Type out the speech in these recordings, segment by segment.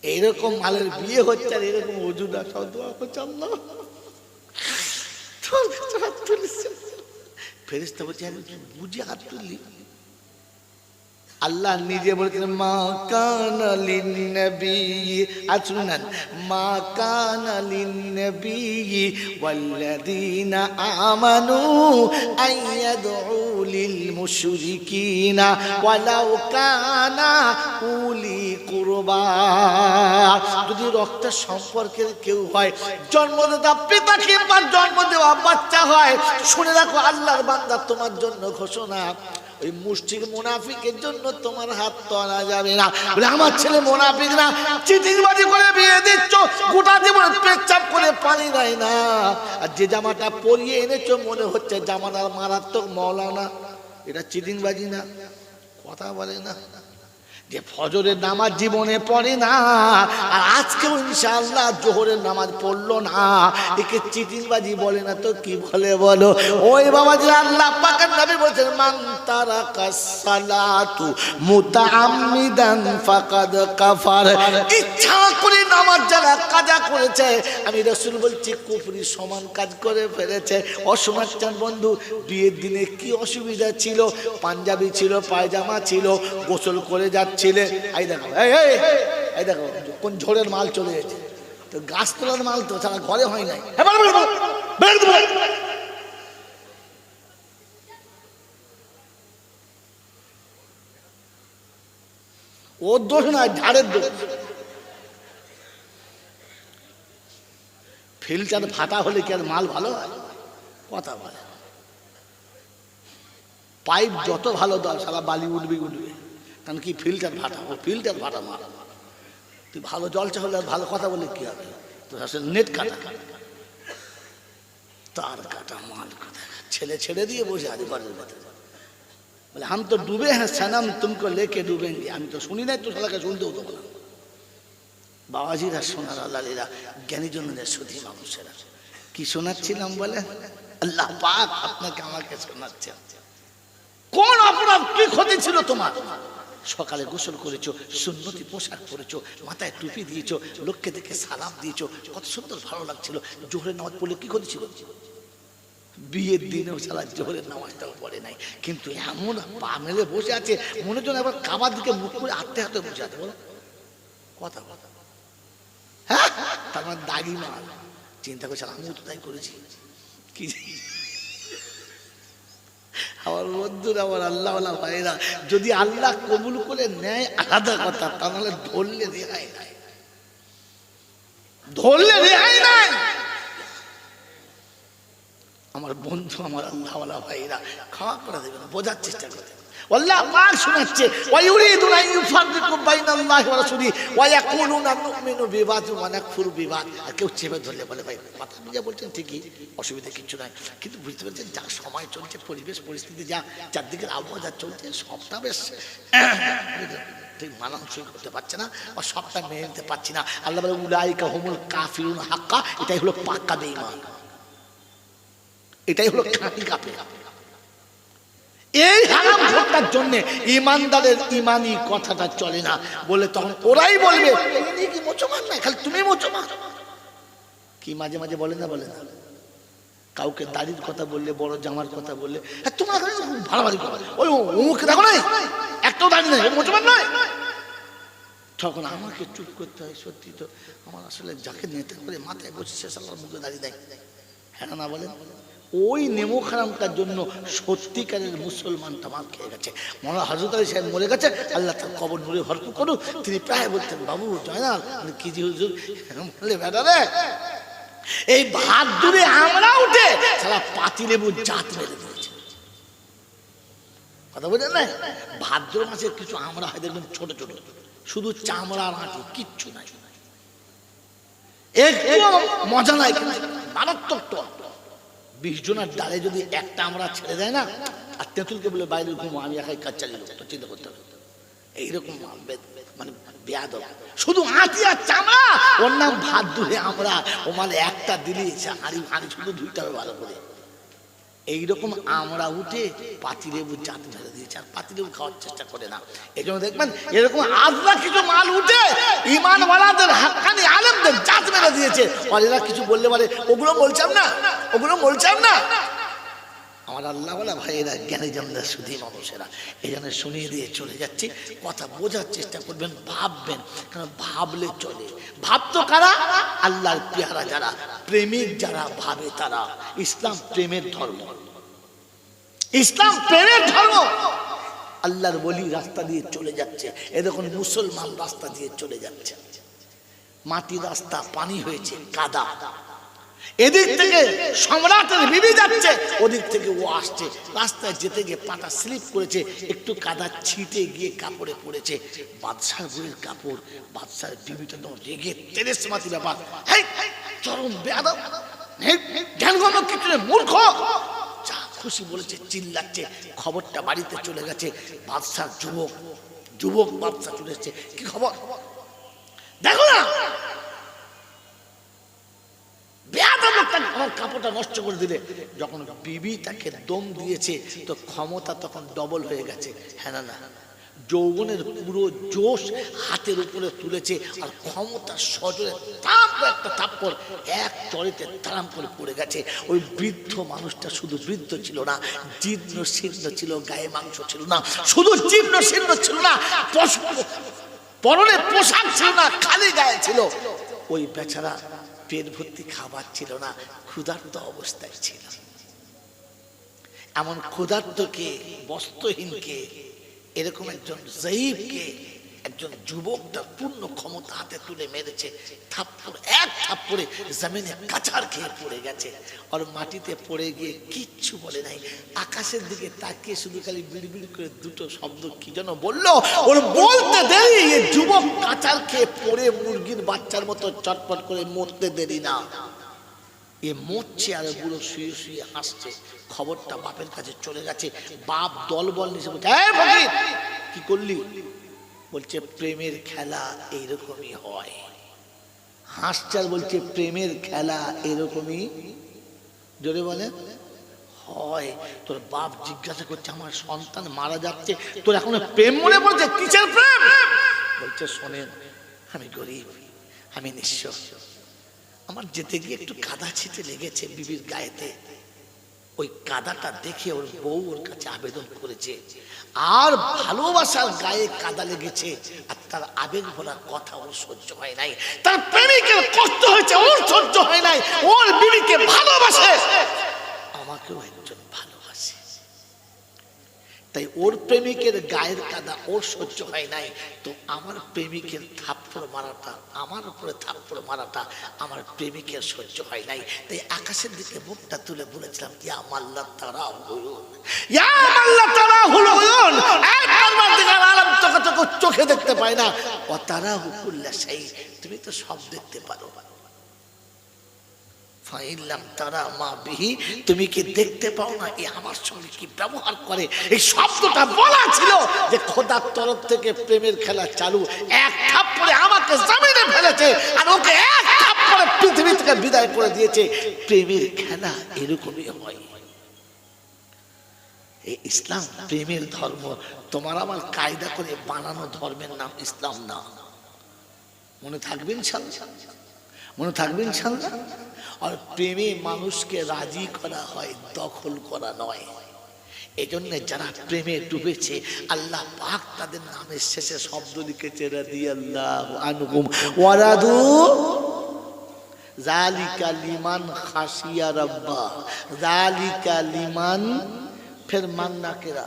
এইরকম মালের বিয়ে হচ্ছে আর এরকম ওজুদা সব দোয়া করছে আল্লাহ ফেরেশতা বলছে বুঝে হাত তুললি আল্লাহ নিজে বলেছেন মা কানা লিন নবী আসুনান মা কানা লিন নবী ওয়াল্লাযীনা আমানু আইয়াদউ লিল মুশরিকিনা ওয়ালাউ কানা উলি কুরবা যদি রক্তের সম্পর্কের কেউ হয় জন্মদাতা পিতা কিংবা জন্ম দেওয়া বাচ্চা হয় শুনে রাখো আল্লাহর বান্দা তোমার জন্য ঘোষণা ওই মুশরিক মুনাফিকের জন্য তোমার হাত তোলা যাবে না বলে আমার ছেলে মুনাফিক না চিটিংবাজি করে বিয়ে দিচ্ছ গোটা জীবন পেচ্ছাপ করে পানি দেয় না আর যে জামাটা পরিয়ে এনেছো মনে হচ্ছে জামাটার মারাত্মক মওলানা এটা চিটিংবাজি না কথা বলে না যে ফজরের নামাজ জীবনে পড়ে না আর আজকেও ইনশাআল্লাহ জোহরের নামাজ পড়লো না একে চিটিংবাজি বলে না তো কি বলে বলো ওই বাবাজি আল্লাহ পাকের নবী বলেছেন মান তারাকাস সালাতু মুতাআম্মিদান ফাকাদ কাফার ইচ্ছা করে নামাজ যারা কাজা করেছে আমি রাসূল বলছি কুফরি সমান কাজ করে ফেলেছে অসমাচার বন্ধু বিয়ের দিনে কি অসুবিধা ছিল পাঞ্জাবি ছিল পায়জামা ছিল গোসল করে ছেলে এই দেখো এই দেখো কোন ঝড়ের মাল চলে গেছে তো গাছ তোলার মাল তো ছাড়া ঘরে হয় নাই ওর দোষ নয় ঝাড়ের দোষ ফিল্টার ফাটা হলে কি আর মাল ভালো হয় কথা বলে পাইপ যত ভালো দাও সারা বালি উঠবে কারণ কি ফিল্টার ফাটা মাল তুই ভালো জল চাহলে ভালো কথা বলে কি হবে তোর আসলে নেট কাটা তার কাটা মাল কথা ছেলে ছেড়ে দিয়ে বসে আছে ঘরের ভেতরে বলে हम तो डूबे हैं सनम तुमको लेके डूबेंगे আমি তো শুনি নাই তো শালাকে শুনতেও দেবো না বাবাজিরা সোনার আল্লাহরা জ্ঞানী জনদের সুধী মানুষেরা কি শোনাচ্ছিলাম বলে আল্লাহ পাক আপনাকে আমাকে শোনাচ্ছেন কোন অপরাধ কি ক্ষতি ছিল তোমার সকালে গোসল করেছো সুন্নতি পোশাক পরেছো মাথায় টুপি দিয়েছো লোককে দেখে সালাম দিয়েছো কত সুন্দর ভালো লাগছিল জোহরের নামাজ পড়লে কি ক্ষতি ছিল বিয়ের দিনেও সারা জোহরের নামাজটাও পড়ে নাই কিন্তু এমন পা মেলে বসে আছে মনে হচ্ছে আবার কাবার দিকে মুখ করে হাতে হাতে বসে আছে বলো কথা কথা হ্যাঁ তার মানে দাড়ি মাল চিন্তা করছে আমিও তো তাই করেছি কি আমার বন্ধুরা আমার আল্লাহ ভাইরা যদি আল্লাহ কবুল করে নেয় আলাদা কথা তাহলে ধরলে রেহাই নাই আমার বন্ধু আমার আল্লাহ ভাইরা ক্ষমা করে দেবেন বোঝার চেষ্টা করতে আল্লাহ পাক শোনাচ্ছে ওয়ায়ুরিদুনা ইউফাররিকু বাইনাল্লাহি ওয়া রাসূলিহি ওয়া ইয়াকুলুনা নুমিনু বিবাদ ওয়া নাকফুরু বিবাদ আর কেউ চেপে ধরলে বলে ভাই কথা বুঝা বলছেন ঠিকই অসুবিধা কিছু নাই কিন্তু বুঝতে পারছেন যা সময় চলছে পরিবেশ পরিস্থিতি যা চারদিকের আবহাওয়া যা চলছে সবটা বেশ ঠিক মানানসই করতে পারছে না আর সবটা মেনে নিতে পারছি না আল্লাহ বলে উলাইকা হুমুল কাফিরুন হাক্কা এটাই হলো পাক্কা বেঈমান এটাই হলো খাঁটি কাফের এই হারাম ঘটনার জন্য ইমানদারের ইমানি কথাটা চলে না বলে তখন ওরাই বলবে ইনি কি মুসলমান না খালি তুমি মুসলমান কি মাঝে মাঝে বলে না কাউকে দাড়ির কথা বললে বড় জামার কথা বললে তোমরা ভাড়াবাড়ি করো ওই মুখ দেখো না একটাও দাড়ি নেই মুসলমান নয় তখন আমাকে চুপ করতে হয় সত্যি তো আমার আসলে যাকে নেতা করে মাথায় বসে সে সালার মুখে দাঁড়িয়ে দেয় হ্যাঁ না বলেন ওই নেমো খারামটার জন্য সত্যিকারের মুসলমানটা মাল খেয়ে গেছে মনে হয় হযরত আলী সাহেব মরে গেছে আল্লাহ তার কবর নূরে ভরপুর করুক তিনি প্রায় বলতেন বাবু জয়নাল কি জি হুজুর বলে বেটা রে এই ভাত দূরে আমরা উঠে সারা পাতি লেবু জাত মেরে দিয়েছে কথা বলেন না ভাদ্র মাসে কিছু আমরা হয় দেখবেন ছোট ছোট শুধু চামড়ার আঁটি কিচ্ছু নাই একটু মজা নাই মারাত্মক টক 20 জনের ডালে যদি একটা আমরা ছেড়ে দেয় না আর তেঁতুলকে বলে বাইরে ঘুমো আমি একাই কাজ চালিয়ে তো চিন্তা করতে হবে এইরকম মানে বেয়াদব শুধু আঁটি আর চামড়া ওর নাম ভাত ধুয়ে আমরা ও মানে একটা দিলি হাঁড়ি শুধু ধুইতে হবে ভালো করে এইরকম আমরা উঠে পাতিলেবু জাত মেরে দিয়েছে, আর পাতিলেবু খাওয়ার চেষ্টা করে না। এই জন্য দেখবেন এরকম আজরা কিছু মাল উঠে ইমানওয়ালাদের হাক্কানি আলেমদের জাত মেরে দিয়েছে। আর এরা কিছু বললে বলে ওগুলো বলছাম না, ওগুলো বলছাম না। আমার আল্লাহ বলা ভাইয়েরা, জ্ঞানী জানলা শুধু মানুষেরা এই জন্য শুনিয়ে দিয়ে চলে যাচ্ছি। কথা বোঝার চেষ্টা করবেন, ভাববেন, কারণ ভাবলে চলে। ভাবতো কারা? আল্লাহর পেয়ারা যারা, প্রেমিক যারা ভাবে তারা। ইসলাম প্রেমের ধর্ম, ইসলাম প্রেমের ধর্ম। আল্লাহর ওলি রাস্তা দিয়ে চলে যাচ্ছে, এরকম মুসলমান রাস্তা দিয়ে চলে যাচ্ছে। মাটি রাস্তা, পানি হয়েছে, কাদা। এদিক থেকে সম্রাটের বিবি যাচ্ছে, ওদিক থেকে ও আসছে। রাস্তায় যেতে গিয়ে পাটা স্লিপ করেছে, একটু কাদা ছিটে গিয়ে কাপড়ে পড়েছে। বাদশার বইয়ের কাপড়, বাদশার বিবিটা তো রেগে তেরেসমাতি ব্যাপার, চরম বেয়াদব, জ্ঞানগম্য কিছু মূর্খ, যা খুশি বলেছে, চিল্লাচ্ছে। খবরটা বাড়িতে চলে গেছে। বাদশার যুবক বাদশা চলে এসছে, কি খবর দেখো না, আমার কাপড়টা নষ্ট করে দিলে। যখন বিবি তাকে দম দিয়েছে তো ক্ষমতা তখন ডবল হয়ে গেছে। হ্যাঁ না, যৌবনের পুরো জোশ হাতের উপরে তুলেছে, আর ক্ষমতা সজোরে একটা থাপ্পড় এক চড়িতে তাড়াম করে পড়ে গেছে। ওই বৃদ্ধ মানুষটা শুধু বৃদ্ধ ছিল না, জীর্ণ শীর্ণ ছিল, গায়ে মাংস ছিল না, শুধু জীর্ণ শীর্ণ ছিল না, পরনে পোশাক ছিল না, খালি গায়ে ছিল। ওই বেচারা পেট ভর্তি খাবার ছিল না, ক্ষুধার্ত অবস্থায় ছিল। এমন ক্ষুধার্তকে, বস্ত্রহীনকে, এরকম একজন জয়ীবকে একজন যুবক তার পূর্ণ ক্ষমতা হাতে তুলে মেরেছে। থাপ্পড়, এক থাপ্পড়ে জমিনে কাছাড় খেয়ে পড়ে গেছে। আর মাটিতে পড়ে গিয়ে কিচ্ছু বলে নাই, আকাশের দিকে তাকিয়ে শুধু খালি বিড়বিড় করে দুটো শব্দ কি যেন বললো। ওর বলতে দেরি, এই যুবক কাছাড় খেয়ে পড়ে মুরগির বাচ্চার মতো চটপট করে মরতে দেরি না। এ মরছে আর বুড়ো শুয়ে শুয়ে হাসছে। খবরটা বাপের কাছে চলে গেছে। বাপ দলবল নিয়ে বলছে, কি করলি? বলছে প্রেমের খেলা এইরকমই হয়। হাসছে আর বলছে প্রেমের খেলা এরকমই, জোরে বলে, হয়। তোর বাপ জিজ্ঞাসা করছে, আমার সন্তান মারা যাচ্ছে, তোর এখন প্রেম মনে পড়ছে? কিসের প্রেম? বলছে শোনেন, আমি গরিব, আমি নিঃস্ব, আমার যেতে গিয়ে একটু কাদা ছিটে লেগেছে বিবির গায়েতে। ওই কাদাটা দেখে ওর বউ ওর কাছে আবেদন করেছে, আর ভালোবাসার গায়ে কাদা লেগেছে, আর তার আবেগ ভরা কথা ওর সহ্য হয় নাই, তার প্রেমিকের কষ্ট হয়েছে ওর সহ্য হয় নাই। ওর বিবিকে ভালোবাসে, আমাকেও একজন ভালোবাসে, তাই ওর প্রেমিকের গায়ের কাদা ওর সহ্য হয় নাই। তো আমার প্রেমিকের থাপ্পড় মারাটা, আমার উপরে থাপ্পড় মারাটা আমার প্রেমিকের সহ্য হয় নাই। তাই আকাশের দিকে মুখটা তুলে বলেছিলাম, ইয়া মাল্লা তারা হুলুন, ইয়া মাল্লা তারা হুলুন, একবার দিকে আলাম চোখে দেখতে পায় না, ও তারা হুকুল্লা সেই, তুমি তো সব দেখতে পারো। ফাইলাম তারা মা বিহি, তুমি কি দেখতে পাও না এই আমার সঙ্গে কি ব্যবহার করে? এই শব্দটা বলা ছিল যে খোদার তরফ থেকে প্রেমের খেলা চালু। এক থাপ্পড়ে আমাকে জমিনে ফেলেছে, আর ওকে এক থাপ্পড়ে পৃথিবী থেকে বিদায় করে দিয়েছে। প্রেমের খেলা এরকমই হয়। এই ইসলাম প্রেমের ধর্ম, তোমার আমার কায়দা করে বানানো ধর্মের নাম ইসলাম না। মনে থাকবে ইনশাআল্লাহ, মনে থাকবে ইনশাআল্লাহ। আর প্রেমে মানুষকে রাজি করা হয়, দখল করা নয়। এই জন্য যারা প্রেমে ডুবেছে আল্লাহ পাক তাদের নামের শেষে শব্দ লিখেছে রাদিয়াল্লাহু আনহুম ওয়া রাদু যালিকা লিমান খাশিয়া রাব্বা, যালিকা লিমান, ফের মান্না কেরা,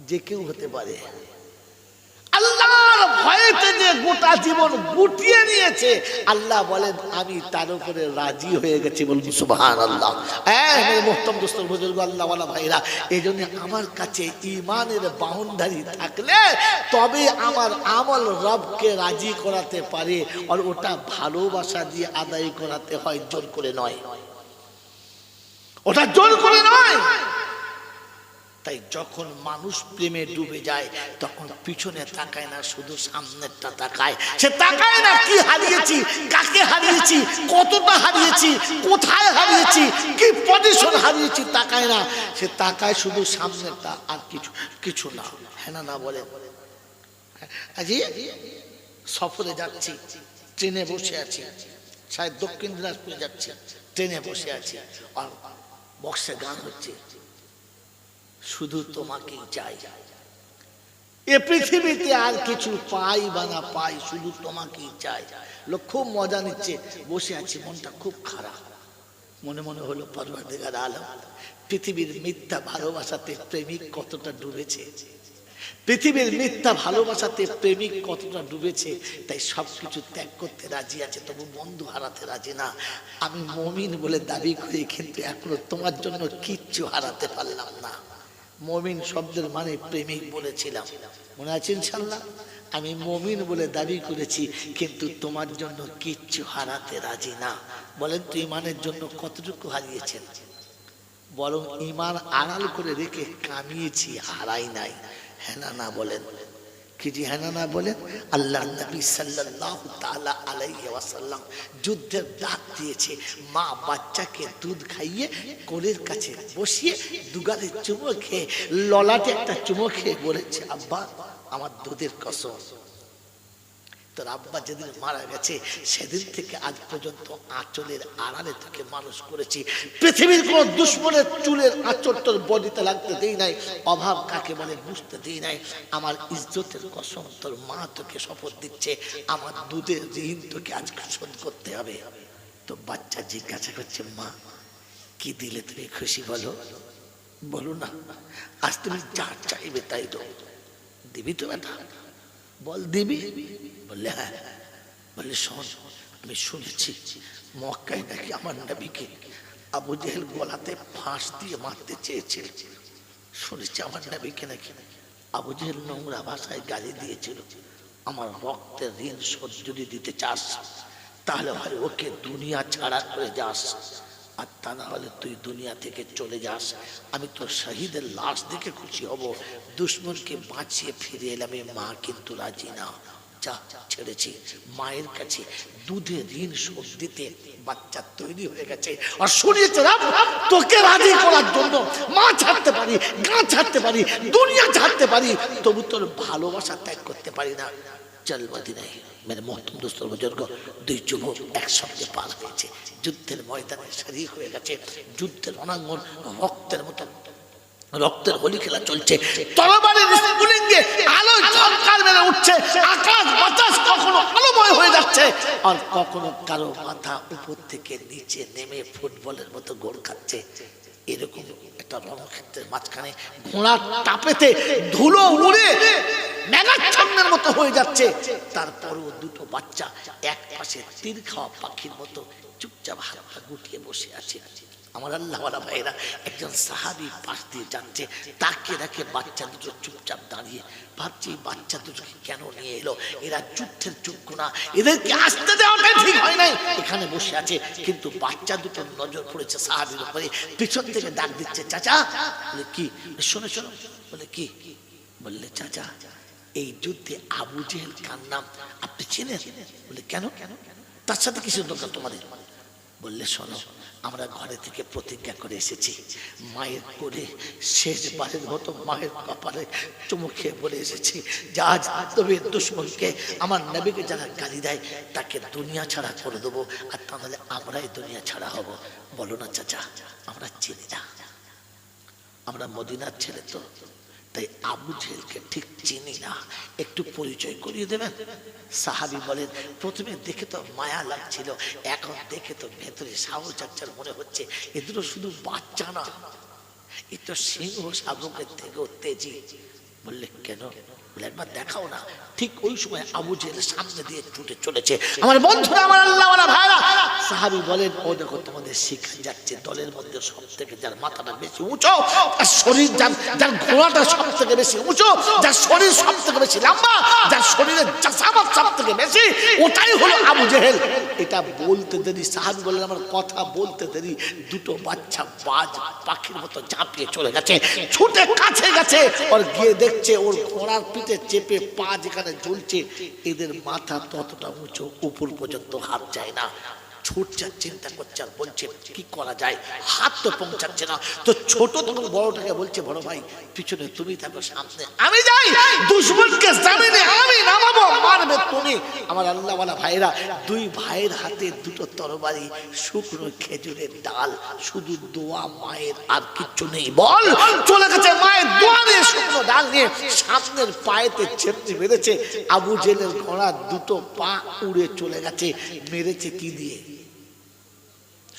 যে কেউ হতে পারে। আল্লাহর ভয়েতে যে গোটা জীবন গুটিয়ে নিয়েছে, আল্লাহ বলেন আমি তার উপরে রাজি হয়ে গেছি। বলুন সুবহানাল্লাহ। মোহতরম দোস্ত বুজুর্গ আল্লাহ ওয়ালা ভাইরা, এই জন্য আমার কাছে ঈমানের বাউন্ডারি থাকলে তবে আমার আমল রবকে রাজি করাতে পারে, আর ওটা ভালোবাসা দিয়ে আদায় করাতে হয়, জোর করে নয়। ওটা জোর করে নয়। তাই যখন মানুষ প্রেমে ডুবে যায় তখন পিছনে তাকায় না, শুধু সামনেরটা তাকায়। সে তাকায় না কি হারিয়েছি, কাকে হারিয়েছি, কতটা হারিয়েছি, কোথায় হারিয়েছি, কি পজিশন হারিয়েছি, তাকায় না। সে তাকায় শুধু সামনেরটা, আর কিছু না। হ্যাঁ না বলে? আজি সফরে যাচ্ছি, ট্রেনে বসে আছি, শায়দ দক্ষিণ দিনাজপুরে যাচ্ছি, ট্রেনে বসে আছি, আর বক্সে গান হচ্ছে, শুধু তোমাকেই চাই, এ পৃথিবীতে আর কিছু পাই বা না পাই, শুধু তোমাকেই চাই। লোক খুব মজা নিচ্ছে, বসে আছি, মনটা খুব খারাপ। মনে মনে হলো পরওয়ারদিগার আলম, পৃথিবীর মিথ্যা ভালোবাসাতে প্রেমিক কতটা ডুবেছে, পৃথিবীর মিথ্যা ভালোবাসাতে প্রেমিক কতটা ডুবেছে। তাই সবকিছু ত্যাগ করতে রাজি আছে, তবু বন্ধু হারাতে রাজি না। আমি মুমিন বলে দাবি করি, কিন্তু এখনো তোমার জন্য কিচ্ছু হারাতে পারলাম না। মুমিন শব্দের মানে প্রেমিক বলেছিলাম, মনে আছে ইনশাআল্লাহ? আমি মুমিন বলে দাবি করেছি, কিন্তু তোমার জন্য কিচ্ছু হারাতে রাজি না। বলেন তো ঈমানের জন্য কতটুকু হারিয়েছেন? বরং ঈমান আড়াল করে রেখে কামিয়েছি, হারাই নাই। হ্যাঁ না বলেন? কি জি হ্যাঁ না বলেন? আল্লাহ নবী সাল্লাল্লাহু তাআলা আলাইহি ওয়াসাল্লাম যুদ্ধের ডাক দিয়েছে, মা বাচ্চাকে দুধ খাইয়ে কোলের কাছে বসিয়ে দুগালে চুমো খেয়ে, ললাটে একটা চুমো খেয়ে বলেছে, আব্বা আমার দুধের কসম। তোর আব্বা যেদিন মারা গেছে সেদিন থেকে আজ পর্যন্ত আঁচলের আড়ালে থেকে মানুষ করেছি। পৃথিবীর কোন দুশ্মনের চুলের আঁচল তোর বডিতে লাগতে দেই নাই, অভাব কাকে বলে বুঝতে দেই নাই। আমার ইজ্জতের কসম, তোর মা তোকে শপথ দিচ্ছে, আমার দুধের ঋণ তোকে আজ শোধ করতে হবে। তো বাচ্চা জিজ্ঞাসা করছে, মা কি দিলে তুমি খুশি বলো? বলো না, আজ তুমি যা চাইবে তাই তো দিবি তো বেটা? বল দিবি? বললে হ্যাঁ। বললে শোন, আমি শুনেছি মক্কায় নাকি আমার নবীকে আবু জেহেল গলাতে ফাঁস দিয়ে মারতে চেয়েছিল। শুনেছি আমার নবীকে নাকি আবু জেহেল নোংরা ভাষায় গালি দিয়েছিল। আমার রক্তের ঋণ শোধ যদি দিতে চাস, তাহলে হয় ওকে দুনিয়া ছাড়া করে যাস, আর তা না হলে তুই দুনিয়া থেকে চলে যাস। আমি তো শহীদের লাশ দেখে খুশি হব, দুশ্মনকে বাঁচিয়ে ফিরে এলাম। মা কিন্তু রাজি না। যা ছেড়েছি, মায়ের কাছে দুধের ঋণ শোধ দিতে বাচ্চা তৈরি হয়ে গেছে। আর শুনিয়েছে তোকে রাজি করার জন্য মা ছাড়তে পারি, গা ছাড়তে পারি, দুনিয়া ছাড়তে পারি, তবু তোর ভালোবাসা ত্যাগ করতে পারি না। চল মদিনায়। মেরে মোহতরম দোস্তর বুজুর্গ, দুই যুবক একসঙ্গে পার হয়েছে, যুদ্ধের ময়দানে শরীক হয়ে গেছে, যুদ্ধের অনাঙ্গন রক্তের মতো, রক্তের হোলি খেলা চলছে, তরবারির স্ফুলিঙ্গে আলো ঝলকার মেরে উঠছে, আকাশ বাতাস কখনো আলোময় হয়ে যাচ্ছে, আর কখনো কারো মাথা উপর থেকে নিচে নেমে ফুটবলের মতো গোল খাচ্ছে। এরকম একটা রণক্ষেত্রের মাঝখানে ঘোড়ার টাপেতে ধুলো উড়ে মেঘাচ্ছন্নের মতো হয়ে যাচ্ছে। তারপরও দুটো বাচ্চা এক পাশে তীর খাওয়া পাখির মতো চুপচাপ হাত গুটিয়ে বসে আছে। আমার আল্লাহওয়ালা ভাইরা, একজন সাহাবী পাশ দিয়ে যাচ্ছে, তাকে দেখে বাচ্চা দুটো চুপচাপ দাঁড়িয়ে। ভাবছি বাচ্চা দুটোকে কেন নিয়ে এলো? এরা যুদ্ধের যোগ্য না, এদেরকে আসতে দেওয়াটাই ঠিক হয় নাই। এখানে বসে আছে, কিন্তু বাচ্চা দুটোর নজর পড়েছে সাহাবীর উপরে। পিছন থেকে ডাক দিচ্ছে, চাচা। বলে কি? শোনো শোনো। বলে কি? বললে চাচা, এই যুদ্ধে আবু জেহেল কার নাম আপনি চেনেন? বলে কেন? তার সাথে কিসের দরকার তোমাদের? বললে শোনো, আমরা ঘরে থেকে প্রতিজ্ঞা করে এসেছি, মায়ের কোলে শেষবারের মতো মায়ের কপালে চুমু খেয়ে বলে এসেছি, যা আজ তবে দুশ্মনকে, আমার নবীকে যারা গালি দেয় তাকে দুনিয়া ছাড়া করে দেবো, আর তাহলে আমরাই দুনিয়া ছাড়া হব। বলো না চাচা, আমরা চিনি না, আমরা মদিনার ছেলে তো, তাই আবু জেহেলকে ঠিক চিনি না, একটু পরিচয় করিয়ে দেবেন? সাহাবী বলেন, প্রথমে দেখে তো মায়া লাগছিল, এখন দেখে তো ভেতরে সাহস যাচ্ছে, মনে হচ্ছে এ দুটো শুধু বাচ্চা না, এ তো সিংহ শাবকের থেকেও তেজি। বললে কেন? বলে একবার দেখাও না। ঠিক ওই সময় আবু জেহেল সামনে দিয়ে ছুটে চলেছে। আমার বন্ধুরা, আমার আল্লাহওয়ালা ভাইরা, সাহাবী বলেন, ও দেখো তোমাদের শিখা যাচ্ছে দলের মধ্যে সব থেকে যার মাথাটা বেশি উঁচু, আর শরীর যার ঘোড়াটা সব থেকে বেশি উঁচু, যার শরীর সব থেকে বেশি লম্বা, যার শরীরের জাসামাত সব থেকে বেশি, ওটাই হলো আবু জেহেল। এটা বলতে দেরি, সাহাবী বলেন আমার কথা বলতে দেরি, দুটো বাচ্চা বাজ পাখির মতো ঝাঁপিয়ে চলে গেছে, ছুটে কাছে গেছে, আর গিয়ে দেখছে ওর ঘোড়ার পিঠে চেপে পা যেখানে ঝুলছে, এদের মাথা ততটা উঁচু, উপর পর্যন্ত হাত যায় না। ছুটছে, চিন্তা করছে আর বলছে কি করা যায়, হাত তো পৌঁছাচ্ছে না। তো ছোট তখন বড়টাকে বলছে, বড় ভাই পিছনে তুমি থাকো, সামনে আমি যাই, দুশমনকে জমিনে আমি নামাবো, মারবে তুমি। আমার আল্লাহওয়ালা ভাইরা, দুই ভাইয়ের হাতে দুটো তরবারি, শুকনো খেজুরের ডাল, শুধু দোয়া মায়ের, আর কিচ্ছু নেই। বল চলে গেছে মায়ের দোয়া নিয়ে, শুকনো ডাল নিয়ে সামনের পায়েতে চেপে মেরেছে। আবু জেহেলের ঘোড়া দুটো পা উড়ে চলে গেছে। মেরেছে কি দিয়ে?